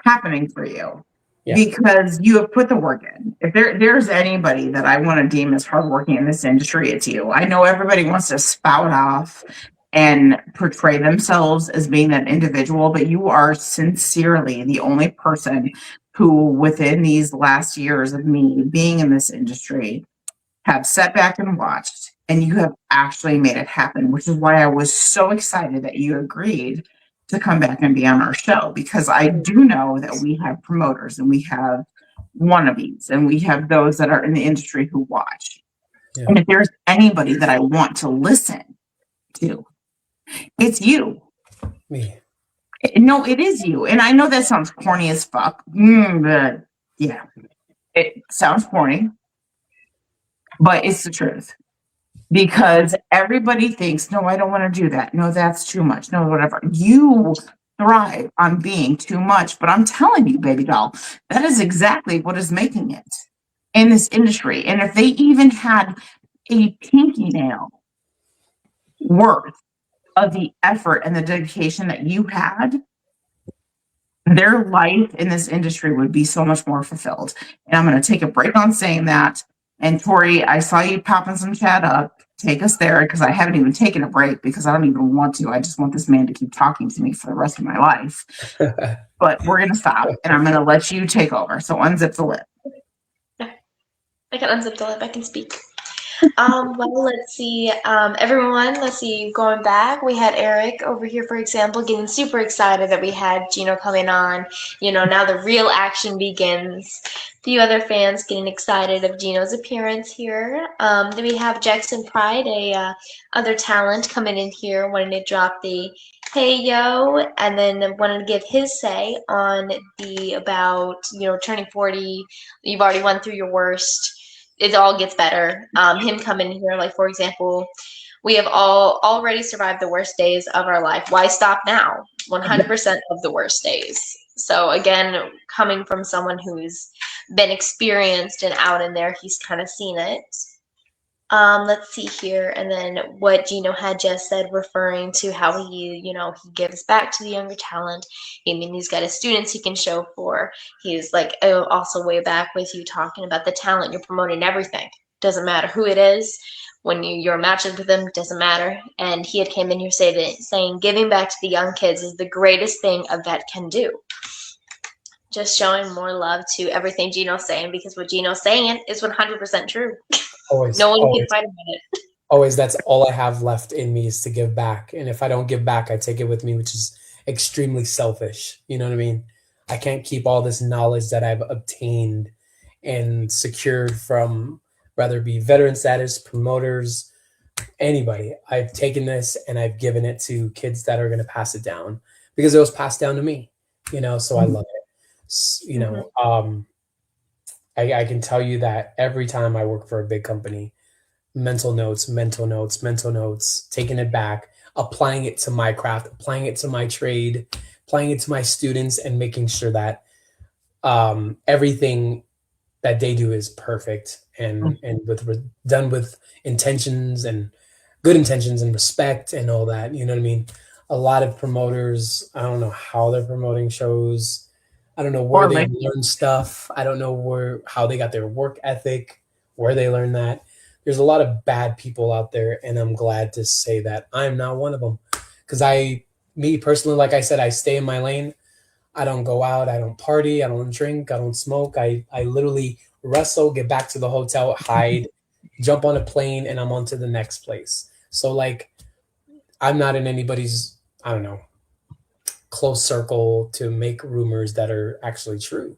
happening for you because you have put the work in. If there's anybody that I want to deem as hardworking in this industry, it's you. I know everybody wants to spout off and portray themselves as being that individual, but you are sincerely the only person who within these last years of me being in this industry have sat back and watched, and you have actually made it happen, which is why I was so excited that you agreed to come back and be on our show, because I do know that we have promoters and we have wannabes and we have those that are in the industry who watch. Yeah. And if there's anybody that I want to listen to, it's you. Me. No, it is you. And I know that sounds corny as fuck. But yeah, it sounds corny, but it's the truth. because everybody thinks, no, I don't want to do that. No, that's too much. No, whatever. You thrive on being too much. But I'm telling you, baby doll, that is exactly what is making it in this industry. And if they even had a pinky nail worth of the effort and the dedication that you had, their life in this industry would be so much more fulfilled. And I'm going to take a break on saying that. And Tori, I saw you popping some chat up. Take us there because I haven't even taken a break because I don't even want to. I just want this man to keep talking to me for the rest of my life. But we're going to stop and I'm going to let you take over. So unzip the lip. I can unzip the lip. I can speak. Well, let's see. Everyone, let's see. Going back, we had Eric over here, for example, getting super excited that we had Gino coming on. You know, now the real action begins. A few other fans getting excited of Gino's appearance here. Then we have Jackson Pride, a other talent, coming in here, wanting to drop the "Hey yo," and then wanted to give his say on the about turning 40. You've already went through your worst. It all gets better. Him coming here, like, for example, we have all already survived the worst days of our life. Why stop now? 100% of the worst days. So again, coming from someone who's been experienced and out in there, he's kind of seen it. Let's see here, and then what Gino had just said, referring to how he gives back to the younger talent. I mean, he's got his students he can show for. He's like also way back with you talking about the talent. You're promoting everything. Doesn't matter who it is. When you're matching with them, doesn't matter. And he had came in here saying giving back to the young kids is the greatest thing a vet can do. Just showing more love to everything Gino's saying, because what Gino's saying is 100% true. Always. No one always, can fight about it. Always. That's all I have left in me is to give back. And if I don't give back, I take it with me, which is extremely selfish. You know what I mean? I can't keep all this knowledge that I've obtained and secured from, whether it be veteran status, promoters, anybody. I've taken this and I've given it to kids that are going to pass it down because it was passed down to me, so I love it. I can tell you that every time I work for a big company, mental notes, taking it back, applying it to my craft, applying it to my trade, applying it to my students, and making sure that everything that they do is perfect and done with intentions and good intentions and respect and all that. You know what I mean? A lot of promoters, I don't know how they're promoting shows. I don't know where they learn stuff. I don't know how they got their work ethic, where they learn that. There's a lot of bad people out there, and I'm glad to say that I'm not one of them. Because me personally, like I said, I stay in my lane. I don't go out. I don't party. I don't drink. I don't smoke. I literally wrestle, get back to the hotel, hide, jump on a plane, and I'm on to the next place. So, like, I'm not in anybody's, I don't know, close circle to make rumors that are actually true,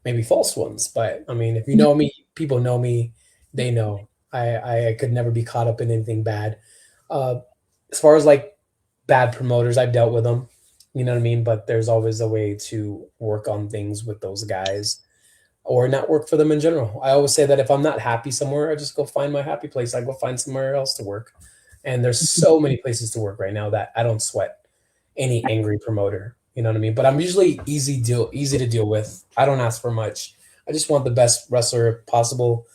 maybe false ones. But I mean, if you know me, people know me, they know I could never be caught up in anything bad. As far as like bad promoters, I've dealt with them, you know what I mean? But there's always a way to work on things with those guys or not work for them in general. I always say that if I'm not happy somewhere, I just go find my happy place. I go find somewhere else to work. And there's so many places to work right now that I don't sweat any angry promoter, you know what I mean? But I'm usually easy to deal with. I don't ask for much. I just want the best wrestler possible,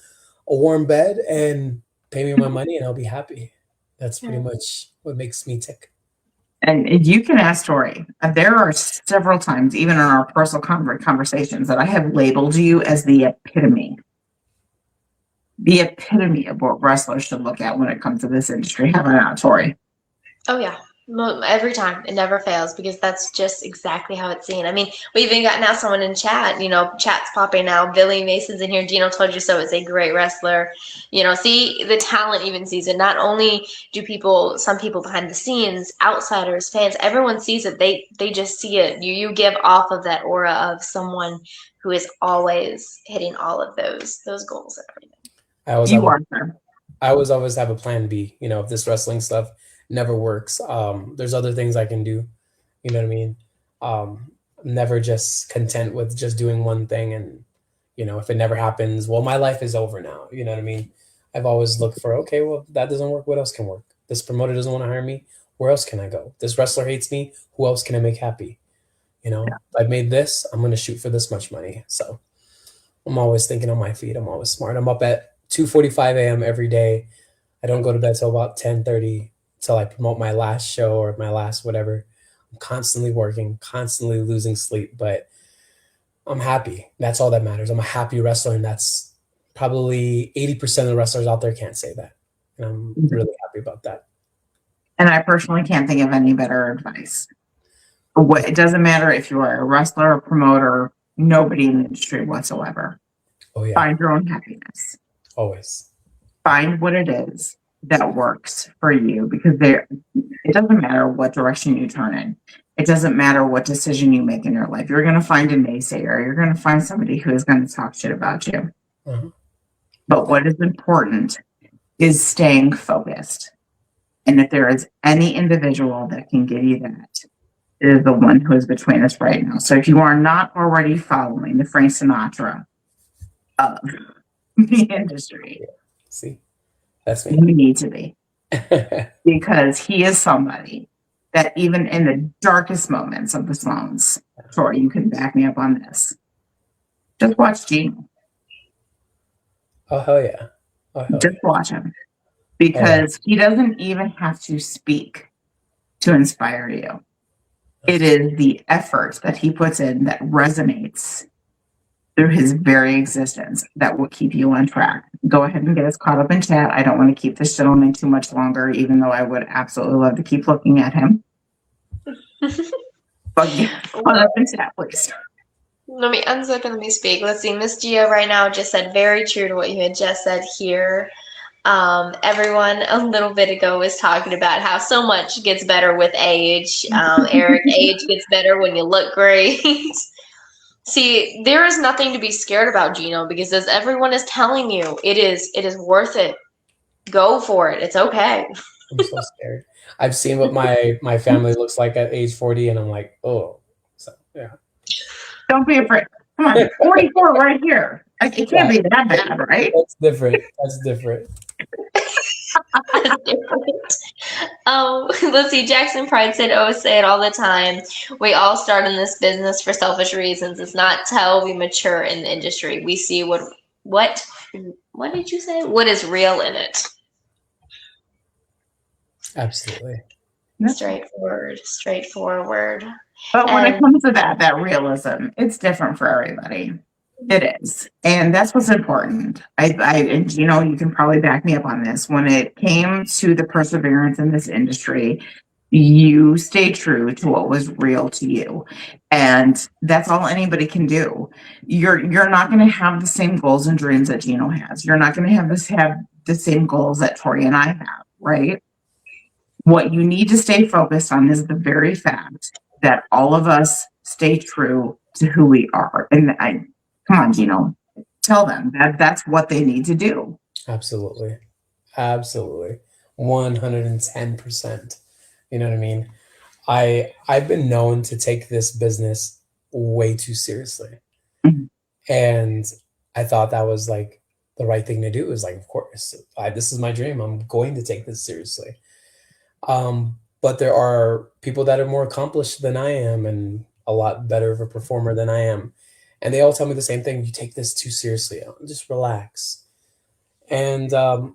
a warm bed, and pay me my money, and I'll be happy. That's pretty much what makes me tick. And you can ask Tori. There are several times, even in our personal conversations, that I have labeled you as the epitome of what wrestlers should look at when it comes to this industry. Have I not, Tori? Oh, yeah. Every time. It never fails, because that's just exactly how it's seen. I mean, we even got now someone in chat, chat's popping now. Billy Mason's in here. Gino ToldyouSo is a great wrestler. See, the talent even sees it. Not only do some people behind the scenes, outsiders, fans, everyone sees it. They just see it. You give off of that aura of someone who is always hitting all of those goals and everything. I always have a plan B, if this wrestling stuff never works. There's other things I can do, you know what I mean? I'm never just content with just doing one thing, and if it never happens, well, my life is over now, you know what I mean? I've always looked for, okay, well, that doesn't work. What else can work? This promoter doesn't want to hire me. Where else can I go? This wrestler hates me. Who else can I make happy? You know, I've made this. I'm going to shoot for this much money. So I'm always thinking on my feet. I'm always smart. I'm up at 2:45 a.m. every day. I don't go to bed till about 10:30 till I promote my last show or my last whatever. I'm constantly working, constantly losing sleep, but I'm happy. That's all that matters. I'm a happy wrestler, and that's probably 80% of the wrestlers out there can't say that. And I'm really happy about that. And I personally can't think of any better advice. It doesn't matter if you are a wrestler, a promoter, nobody in the industry whatsoever. Oh yeah, Find your own happiness. always. Find what it is that works for you, because it doesn't matter what direction you turn in. It doesn't matter what decision you make in your life. You're going to find a naysayer. You're going to find somebody who is going to talk shit about you. Uh-huh. But what is important is staying focused. And if there is any individual that can give you that, it is the one who is between us right now. So if you are not already following the Frank Sinatra of the industry, See, that's me. you need to be. Because he is somebody that even in the darkest moments of the songs, Tori, you can back me up on this. Just watch Gino. Oh hell yeah! Oh hell Just watch him. Because he doesn't even have to speak to inspire you. It is the effort that he puts in that resonates through his very existence that will keep you on track. Go ahead and get us caught up in chat. I don't want to keep this gentleman too much longer, even though I would absolutely love to keep looking at him. But get caught up in chat, please. Let me unzip and let me speak. Let's see. Miss Gia right now just said very true to what you had just said here. Everyone a little bit ago was talking about how so much gets better with age. Eric, age gets better when you look great. See, there is nothing to be scared about, Gino, because as everyone is telling you, it is worth it. Go for it. It's okay. I'm so scared. I've seen what my family looks like at age 40, and I'm like, oh, so yeah. Don't be afraid. Come on, 44 right here. Like, it can't be that bad, right? That's different. That's different. Let's see. Jackson Pride said, "Oh, say it all the time. We all start in this business for selfish reasons. It's not till we mature in the industry we see what did you say? What is real in it." Absolutely. Straightforward. But when it comes to that realism, it's different for everybody. It is. And that's what's important. And you know, you can probably back me up on this. When it came to the perseverance in this industry, you stay true to what was real to you. And that's all anybody can do. You're not going to have the same goals and dreams that Gino has. You're not going to have the same goals that Tori and I have, right? What you need to stay focused on is the very fact that all of us stay true to who we are. And come on, Gino, tell them that that's what they need to do. Absolutely. 110%. You know what I mean? I've been known to take this business way too seriously. Mhm. And I thought that was like the right thing to do. Is like, of course, this is my dream. I'm going to take this seriously. But there are people that are more accomplished than I am and a lot better of a performer than I am. And they all tell me the same thing. You take this too seriously. Just relax. And I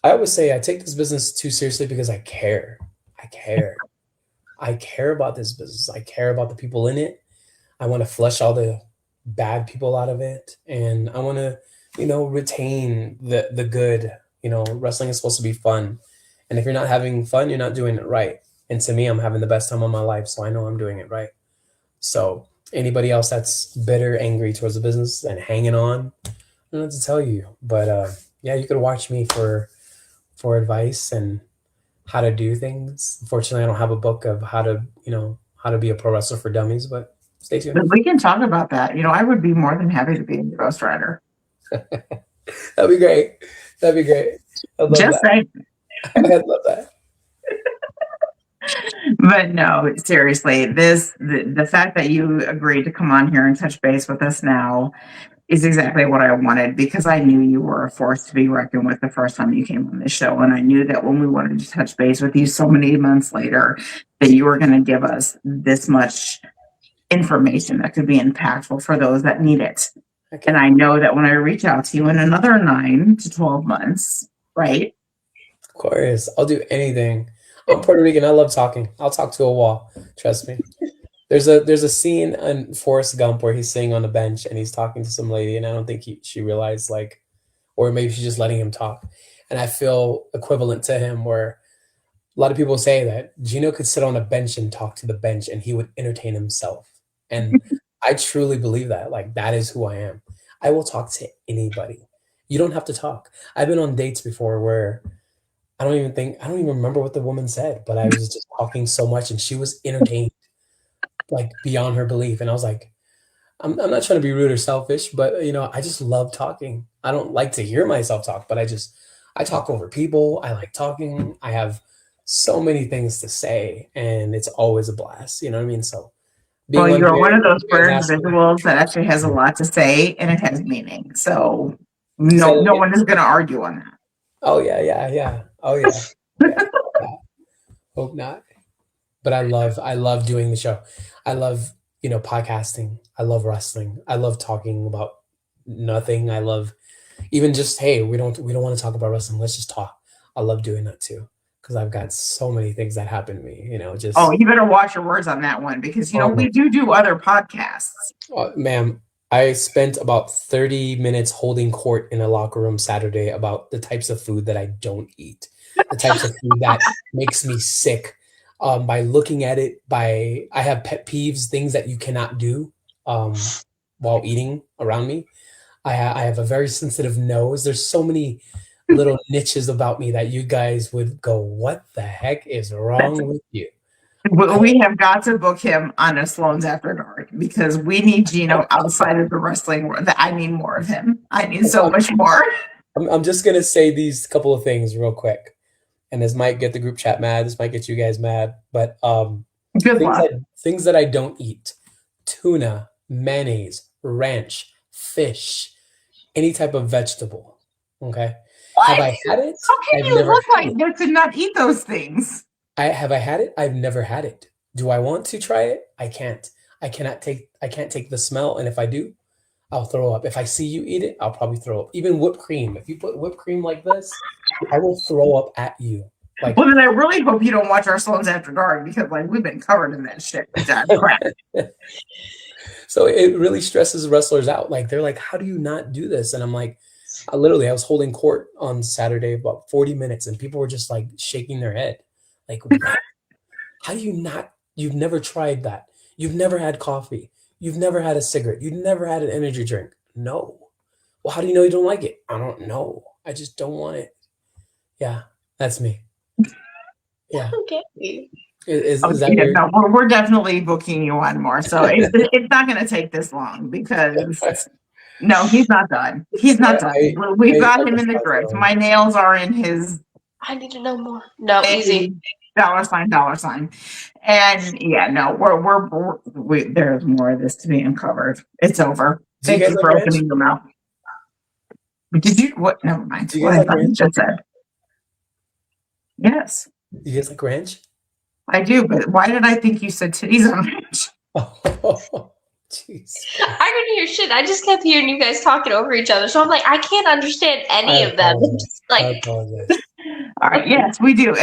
always say I take this business too seriously because I care. I care about this business. I care about the people in it. I want to flush all the bad people out of it. And I want to, retain the good. Wrestling is supposed to be fun. And if you're not having fun, you're not doing it right. And to me, I'm having the best time of my life, so I know I'm doing it right. So anybody else that's bitter, angry towards the business and hanging on, I don't know what to tell you. But yeah, you could watch me for advice and how to do things. Unfortunately, I don't have a book of how to be a pro wrestler for dummies, but stay tuned. But we can talk about that. I would be more than happy to be a ghostwriter. That'd be great. I'd love Just that. saying. I'd love that. But no, seriously, the fact that you agreed to come on here and touch base with us now, is exactly what I wanted, because I knew you were a force to be reckoned with the first time you came on the show. And I knew that when we wanted to touch base with you so many months later, that you were going to give us this much information that could be impactful for those that need it. Okay. And I know that when I reach out to you in another 9 to 12 months, right? Of course, I'll do anything. I'm Puerto Rican. I love talking. I'll talk to a wall. Trust me. There's a scene in Forrest Gump where he's sitting on the bench and he's talking to some lady, and I don't think she realized, like, or maybe she's just letting him talk. And I feel equivalent to him, where a lot of people say that Gino could sit on a bench and talk to the bench and he would entertain himself. And I truly believe that. Like, that is who I am. I will talk to anybody. You don't have to talk. I've been on dates before where I don't even remember what the woman said, but I was just talking so much and she was entertained, like, beyond her belief. And I was like, I'm not trying to be rude or selfish, but I just love talking. I don't like to hear myself talk, but I talk over people. I like talking. I have so many things to say, and it's always a blast. You know what I mean? So Well, on you're here, one of those you guys bird ask me- individuals that actually has a lot to say and it has meaning. So Say no that again? one is going to argue on that. Oh yeah. Oh yeah. Yeah. Hope not. But I love doing the show. I love, podcasting. I love wrestling. I love talking about nothing. I love even just, hey, we don't want to talk about wrestling. Let's just talk. I love doing that too, because I've got so many things that happen to me. Just Oh, you better watch your words on that one, because we do other podcasts. ma'am, I spent about 30 minutes holding court in a locker room Saturday about the types of food that I don't eat, the types of food that makes me sick. By looking at it, I have pet peeves, things that you cannot do while eating around me. I have a very sensitive nose. There's so many little niches about me that you guys would go, what the heck is wrong with you? We have got to book him on a Sloan's After Dark, because we need Gino outside of the wrestling world. I need more of him. I need so much more. I'm just going to say these couple of things real quick. And this might get the group chat mad. This might get you guys mad. But Good luck. things that I don't eat: tuna, mayonnaise, ranch, fish, any type of vegetable. Okay. What? Have I had it? How can you look like you could not eat those things? Have I had it? I've never had it. Do I want to try it? I can't. I can't take the smell, and if I do, I'll throw up. If I see you eat it, I'll probably throw up. Even whipped cream. If you put whipped cream like this, I will throw up at you. Like, well, then I really hope you don't watch our Sloan's After Dark, because we've been covered in that shit. Crap. So it really stresses wrestlers out. Like, they're like, how do you not do this? And I'm like, I was holding court on Saturday about 40 minutes, and people were just like shaking their head. Like, what? How do you not? You've never tried that. You've never had coffee. You've never had a cigarette. You've never had an energy drink. No. Well, how do you know you don't like it? I don't know. I just don't want it. Yeah, that's me. Yeah. Okay. Is that weird? No, we're definitely booking you on more. So it's not going to take this long, because no, he's not done. He's not done. We've got him in the grip. My nails are in his. I need to know more. No, easy. $sign. And yeah, no, there's more of this to be uncovered. It's over. Thank you for opening your mouth. Did you? What? Never mind. Do you guys like ranch? Just said. Yes. You guys like ranch? I do, but why did I think you said titties on ranch? Oh, jeez. I couldn't hear shit. I just kept hearing you guys talking over each other. So I'm like, I can't understand any of them. I Like, apologize. All right. Yes, we do.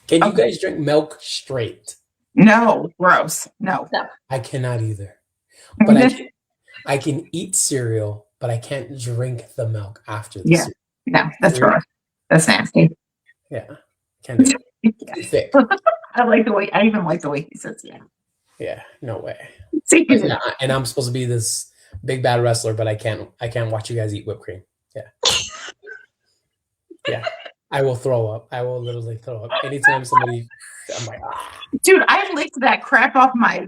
Can you guys drink milk straight? No, gross. No. I cannot either. But I can eat cereal, but I can't drink the milk after the cereal. No, that's gross. That's nasty. Yeah. Can't do it. Too thick. I even like the way he says, yeah. Yeah, no way. See, And I'm supposed to be this big bad wrestler, but I can't watch you guys eat whipped cream. Yeah. Yeah. I will throw up. I will literally throw up. Anytime somebody, I'm like, ah. Dude, I licked that crap off my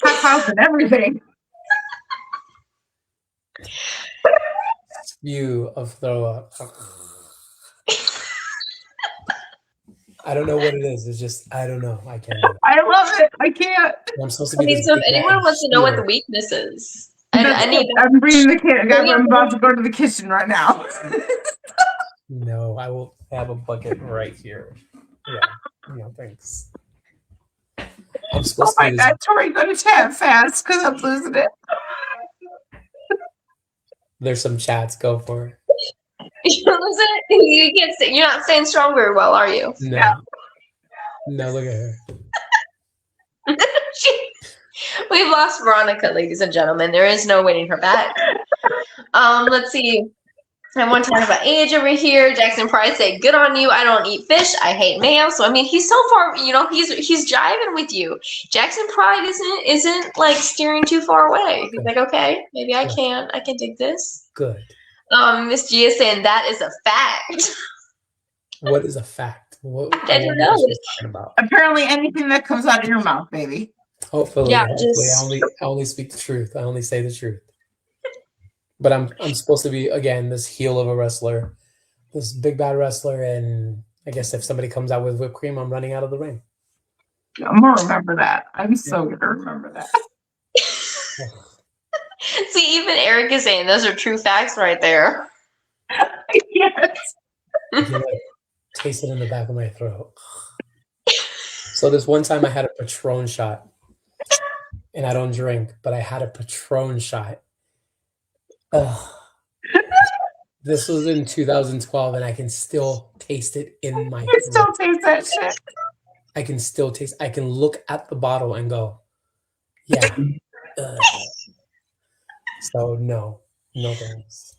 hot house and everything. Spew of throw up. I don't know what it is. It's just, I don't know. I can't do it. I love it. I can't. I'm supposed to I be mean, this so if big anyone bad wants to know what the cheater. weakness is, I need. I'm bringing the kid. I'm about to go to the kitchen right now. No, I will have a bucket right here. Yeah. No, thanks. I'm Oh supposed my to God, Tori, go to chat fast because I'm losing it. There's some chats. Go for it. You can't say, you're not staying strong very well, are you? No. Yeah. No, look at her. We've lost Veronica, ladies and gentlemen. There is no winning her back. Let's see. I want to talk about age over here. Jackson Price said, "Good on you. I don't eat fish. I hate mayo." So I mean, he's so far. He's jiving with you. Jackson Pride isn't like steering too far away. He's like, okay, maybe I can dig this. Good. Miss G is saying that is a fact. What is a fact? What I don't know. What is talking about? Apparently, anything that comes out of your mouth, baby. Hopefully, Yeah, I only speak the truth. I only say the truth. But I'm supposed to be, again, this heel of a wrestler, this big bad wrestler, and I guess if somebody comes out with whipped cream, I'm running out of the ring. I'm gonna remember that. I'm so gonna remember that. See, even Eric is saying those are true facts right there. Yes. I can, like, taste it in the back of my throat. So this one time I had a Patron shot, and I don't drink, but I had a Patron shot. This was in 2012, and I can still taste it in my I throat. still taste that shit. I can still taste. I can look at the bottle and go, yeah. So no thanks.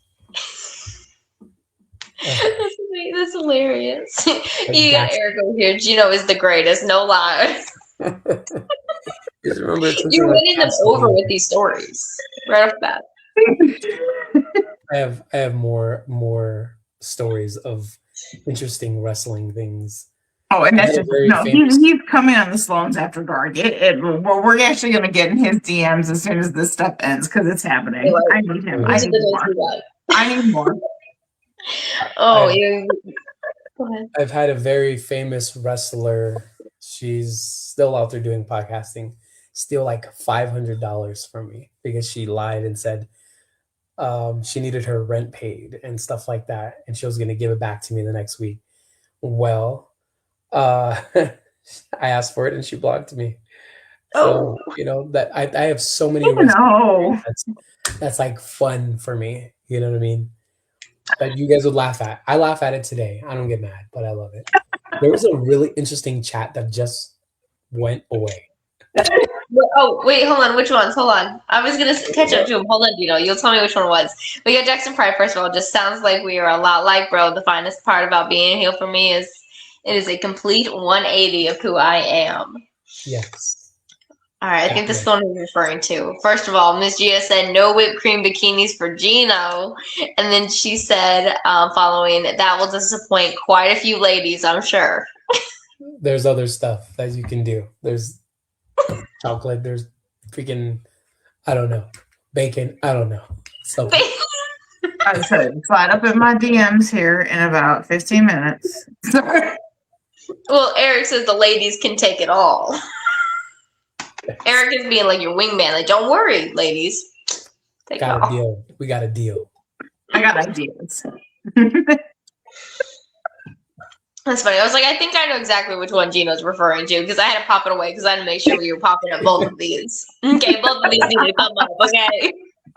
That's hilarious. You got Eric over here. Gino is the greatest, no lie. Just remember, You're winning them over with these stories right off the bat. I have more stories of interesting wrestling things. Oh, and that's just Very no. famous- He's coming on the Sloans after dark. Well, we're actually gonna get in his DMs as soon as this stuff ends because it's happening. Right. I need him. Those I need more. I need more. Oh, go ahead. I've had a very famous wrestler. She's still out there doing podcasting. Steal like $500 from me because she lied and said she needed her rent paid and stuff like that, and she was going to give it back to me the next week. Well, I asked for it and she blocked me. So that I have so many. No. That's like fun for me. You know what I mean? That you guys would laugh at. I laugh at it today. I don't get mad, but I love it. There was a really interesting chat that just went away. Oh, wait, hold on. Which ones? Hold on. I was going to catch up to him. Hold on, Dino. You'll tell me which one it was. We got Jackson Pride, first of all. Just sounds like we are a lot like, bro. The finest part about being a heel for me is it is a complete 180 of who I am. Yes. All right, I think this is the one he's referring to. First of all, Miss Gia said no whipped cream bikinis for Gino. And then she said, following, that will disappoint quite a few ladies, I'm sure. There's other stuff that you can do. There's chocolate. There's freaking, I don't know, bacon. I don't know. So I said, slide up in my DMs here in about 15 minutes. Well, Eric says the ladies can take it all. Eric is being like your wingman. Like, don't worry, ladies. Take it got all. a deal. We got a deal. I got ideas. That's funny. I was like, I think I know exactly which one Gino's referring to because I had to pop it away because I had to make sure we were popping up both of these. Okay, both of these need to come up. Okay.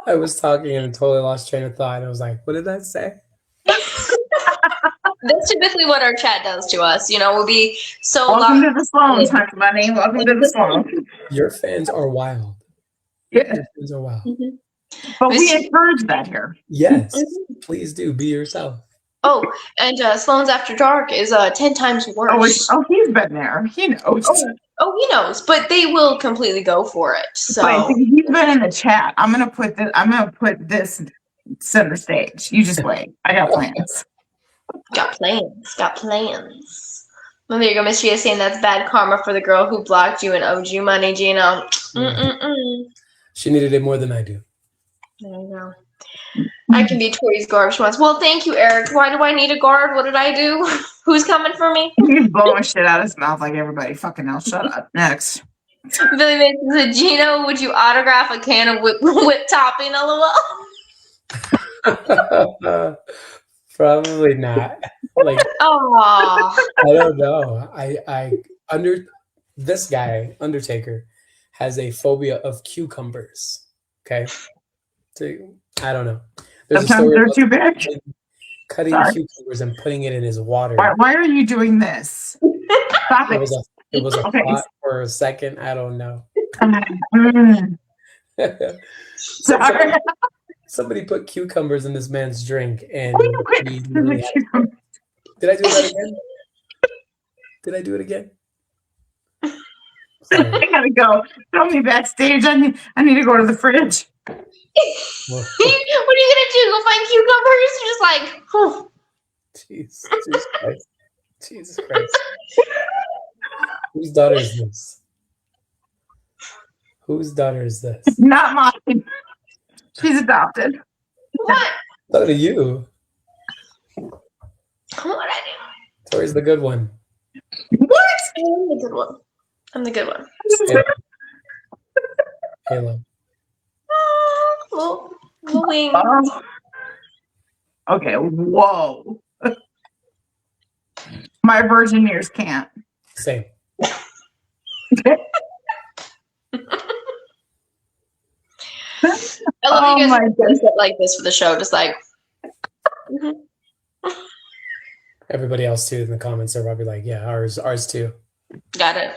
I was talking and totally lost train of thought. I was like, what did I say? That's typically what our chat does to us. We'll be so Welcome to the Sloans, honey bunny. Welcome to the Sloans. Your fans are wild. Yeah. Your fans are wild. Mm-hmm. But we encourage that here. Yes. Please do. Be yourself. Oh, and Sloan's After Dark is 10 times worse. Oh, he's been there. He knows. Oh, he knows, but they will completely go for it. So Wait, he's been in the chat. I'm gonna put this center stage. You just wait. I got plans. Got plans. Well, there you go, Miss Gia saying that's bad karma for the girl who blocked you and owed you money, Gino. She needed it more than I do. There you go. I can be Tori's garbage once. Well, thank you, Eric. Why do I need a guard? What did I do? Who's coming for me? He's blowing shit out of his mouth like everybody fucking else. Shut up. Next. Billy Mason said, Gino, would you autograph a can of whip topping? LOL. Probably not. Like, Oh, I don't know. This guy, Undertaker, has a phobia of cucumbers. Okay. So, I don't know. There's a Sometimes story they're about too big. cutting Sorry. cucumbers and putting it in his water. Why are you doing this? Stop It it. was a Okay. thought for a second. I don't know. Sorry. Somebody put cucumbers in this man's drink, and he Did literally had. Did I do that again? Did I do it again? Sorry. I gotta go. Throw me backstage. I need to go to the fridge. what are you gonna do? Go find cucumbers? You're just like, whew. Jesus Christ. Jesus Christ. Whose daughter is this? Whose daughter is this? Not mine. She's adopted. What? So do you. What I do? Tori's the good one. What? I'm the good one. I'm the good one. Halo. Little wing. Okay. Whoa. My virgin ears can't. Same. I love you Oh my guys goodness. sit like this for the show, just like. Everybody else too in the comments are probably like, yeah, ours too. Got it.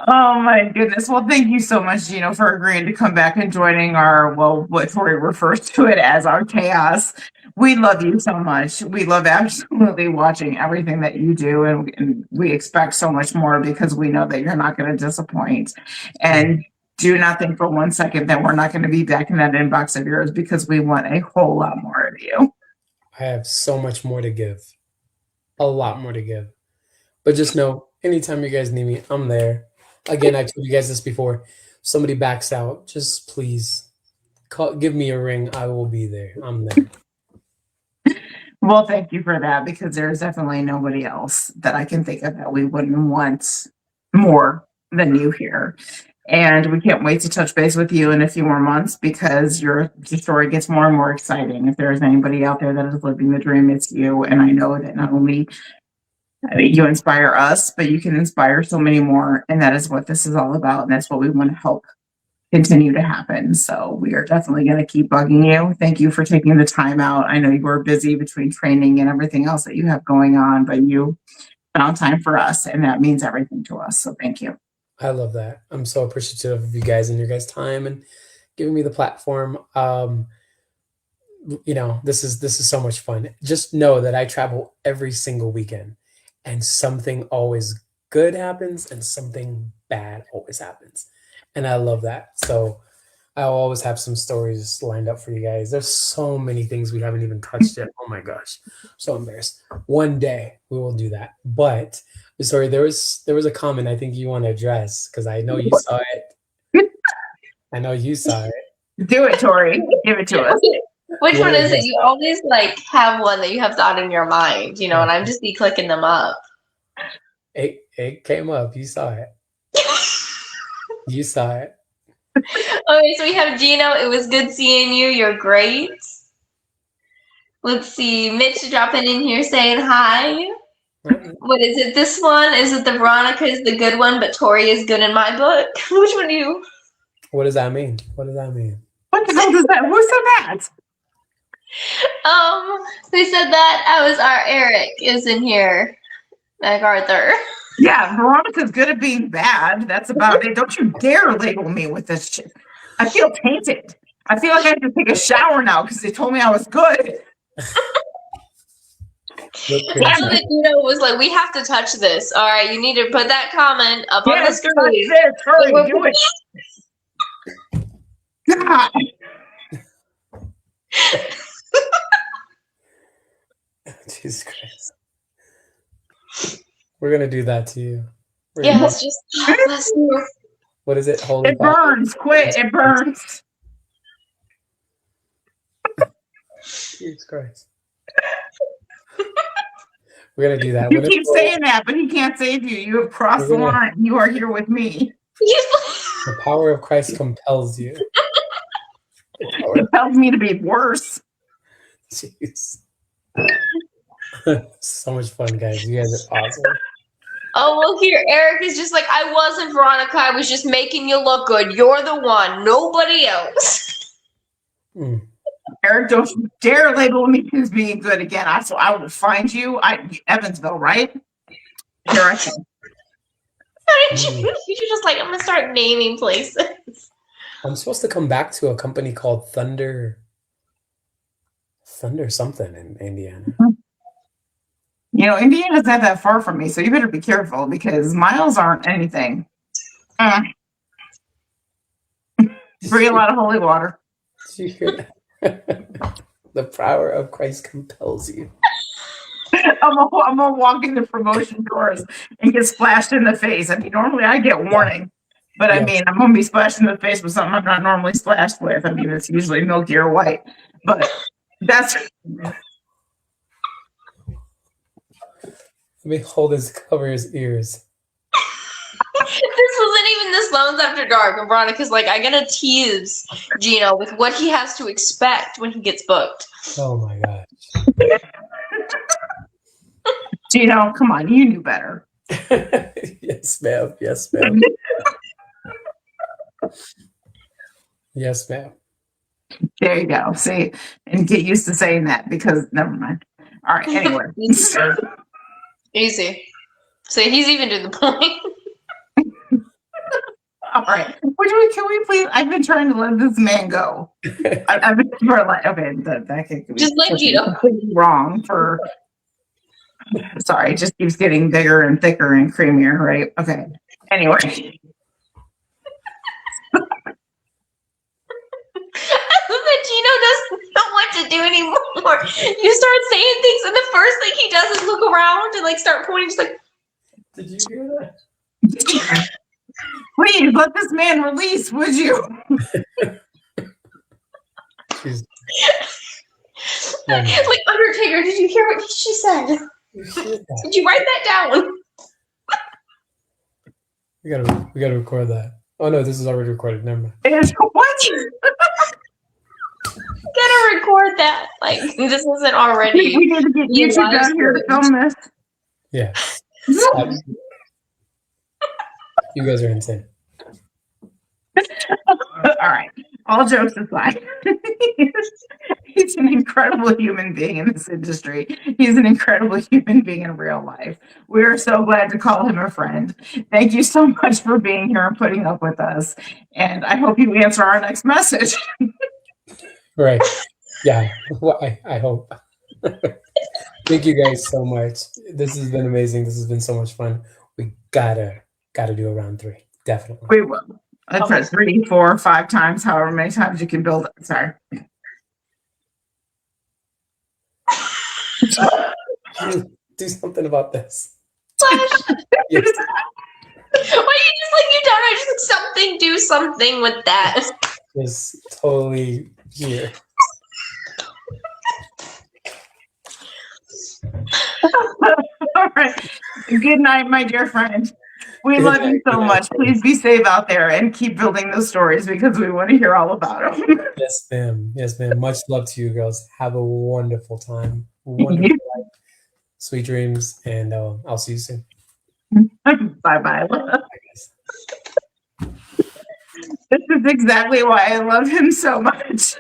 Oh my goodness. Well, thank you so much, Gino, for agreeing to come back and joining our, well, what Tori refers to it as our chaos. We love you so much. We love absolutely watching everything that you do, and we expect so much more because we know that you're not going to disappoint. And do not think for 1 second that we're not going to be back in that inbox of yours, because we want a whole lot more of you. I have so much more to give. A lot more to give. But just know, anytime you guys need me, I'm there. Again, I told you guys this before. Somebody backs out, just please give me a ring. I will be there. I'm there. Well, thank you for that, because there's definitely nobody else that I can think of that we wouldn't want more than you here. And we can't wait to touch base with you in a few more months, because your story gets more and more exciting. If there's anybody out there that is living the dream, it's you. And I know that not only you inspire us, but you can inspire so many more. And that is what this is all about. And that's what we want to help continue to happen. So we are definitely going to keep bugging you. Thank you for taking the time out. I know you were busy between training and everything else that you have going on, but you found time for us, and that means everything to us. So thank you. I love that. I'm so appreciative of you guys and your guys' time and giving me the platform. This is so much fun. Just know that I travel every single weekend, and something always good happens and something bad always happens. And I love that. So I'll always have some stories lined up for you guys. There's so many things we haven't even touched yet. Oh my gosh. So embarrassed. One day we will do that. But sorry, there was a comment I think you want to address, because I know you saw it. I know you saw it. Do it, Tori. Give it to us. Which one is it? You always have one that you have thought in your mind, and I'm just clicking them up. It came up. You saw it. You saw it. Okay, so we have Gino. It was good seeing you. You're great. Let's see. Mitch dropping in here saying hi. What is it? This one? Is it the Veronica is the good one, but Tori is good in my book? Which one do you? What does that mean? What does that mean? What the hell does that? Who said that? They said that I was our Eric is in here. MacArthur. Yeah, Veronica's good at being bad. That's about it. Don't you dare label me with this shit. I feel tainted. I feel like I have to take a shower now because they told me I was good. That's what was like. We have to touch this. All right, you need to put that comment up on the screen. This. Hurry, do it. God. Jesus Christ. We're gonna do that to you. Yes, just bless you. What is it? Holy It burns. Quit. It burns. Jesus Christ. We're gonna do that. You keep saying that, but he can't save you. You have crossed the line. You are here with me. The power of Christ compels you. It tells me to be worse. Jeez. So much fun, guys. You guys are awesome. Oh, well, here, Eric is just like, I wasn't Veronica. I was just making you look good. You're the one. Nobody else. Eric, don't you dare label me as being good again. So I will find you. Evansville, right? Here I come. You're just like, I'm going to start naming places. I'm supposed to come back to a company called Thunder something in Indiana. You know, Indiana's not that far from me, so you better be careful because miles aren't anything. Bring a lot of holy water. Did you hear that? The power of Christ compels you. I'm gonna walk in the promotion doors and get splashed in the face. I mean, normally I get warning, but I mean, I'm gonna be splashed in the face with something I'm not normally splashed with. I mean, it's usually milky or white, but that's. Let me hold cover his ears. This wasn't even this Loans After Dark. And Veronica's like, I gotta tease Gino with what he has to expect when he gets booked. Oh my gosh. Gino, come on, you knew better. Yes, ma'am. Yes, ma'am. Yes, ma'am. There you go. See, and get used to saying that because never mind. All right, anyway. Easy. So he's even to the point. All right. Can we please? I've been trying to let this man go. I've been for like, okay, that could be just let Gino. Completely wrong for. Sorry, it just keeps getting bigger and thicker and creamier, right? Okay. Anyway. That Gino doesn't know what to do anymore. You start saying things, and the first thing he does is look around and like start pointing. Just like, did you hear that? Please let this man release, would you? Like Undertaker, did you hear what she said? Did you write that down? We gotta record that. Oh no, this is already recorded. Never mind. What? Gotta record that. Like this isn't already. We need to get YouTube down here to film this. Yeah. You guys are insane. All right. All jokes aside, he's an incredible human being in this industry. He's an incredible human being in real life. We are so glad to call him a friend. Thank you so much for being here and putting up with us. And I hope you answer our next message. Right. Yeah. Well, I hope. Thank you guys so much. This has been amazing. This has been so much fun. We gotta do a round 3. Definitely. We will. I've said 3, 4, 5 times, however many times you can build it. Sorry. Do something about this. Yes. Yes. Why you just like you don't know? Just like something. Do something with that. Just totally here. All right. Good night, my dear friend. We love you so much. Please be safe out there and keep building those stories because we want to hear all about them. Yes, ma'am. Yes, ma'am. Much love to you girls. Have a wonderful time. Wonderful life. Sweet dreams. And I'll see you soon. Bye-bye. This is exactly why I love him so much.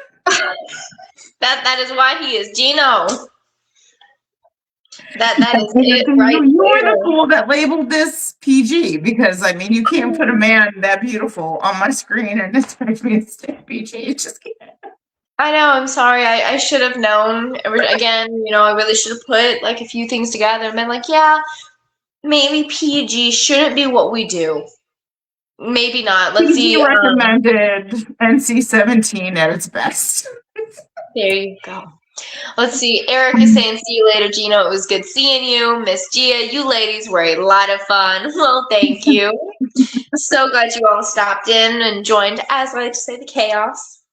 That is why he is Gino. That is it right You were there. the fool that labeled this PG because I mean you can't put a man that beautiful on my screen and expect me to stay PG. You just can't. I know. I'm sorry. I should have known. Again, you know, I really should have put like a few things together and been like, yeah, maybe PG shouldn't be what we do. Maybe not. Let's PG see. recommended NC-17 at its best. There you go. Let's see. Eric is saying, see you later, Gino. It was good seeing you. Miss Gia, you ladies were a lot of fun. Well, thank you. So glad you all stopped in and joined, as I like to say, the chaos.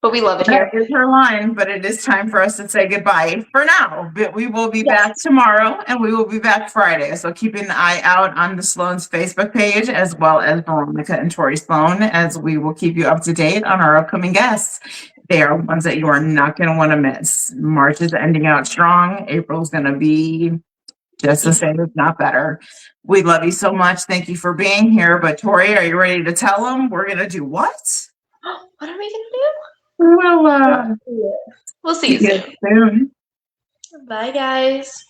But we love it That here. is her line, but it is time for us to say goodbye for now. But we will be Yes. back tomorrow and we will be back Friday. So keep an eye out on the Sloan's Facebook page as well as Veronica and Tori Sloan, as we will keep you up to date on our upcoming guests. They are ones that you are not going to want to miss. March is ending out strong. April's going to be just the same, if not better. We love you so much. Thank you for being here. But Tori, are you ready to tell them we're going to do what? What are we gonna do? We'll We'll see see you you soon. soon. Bye, guys.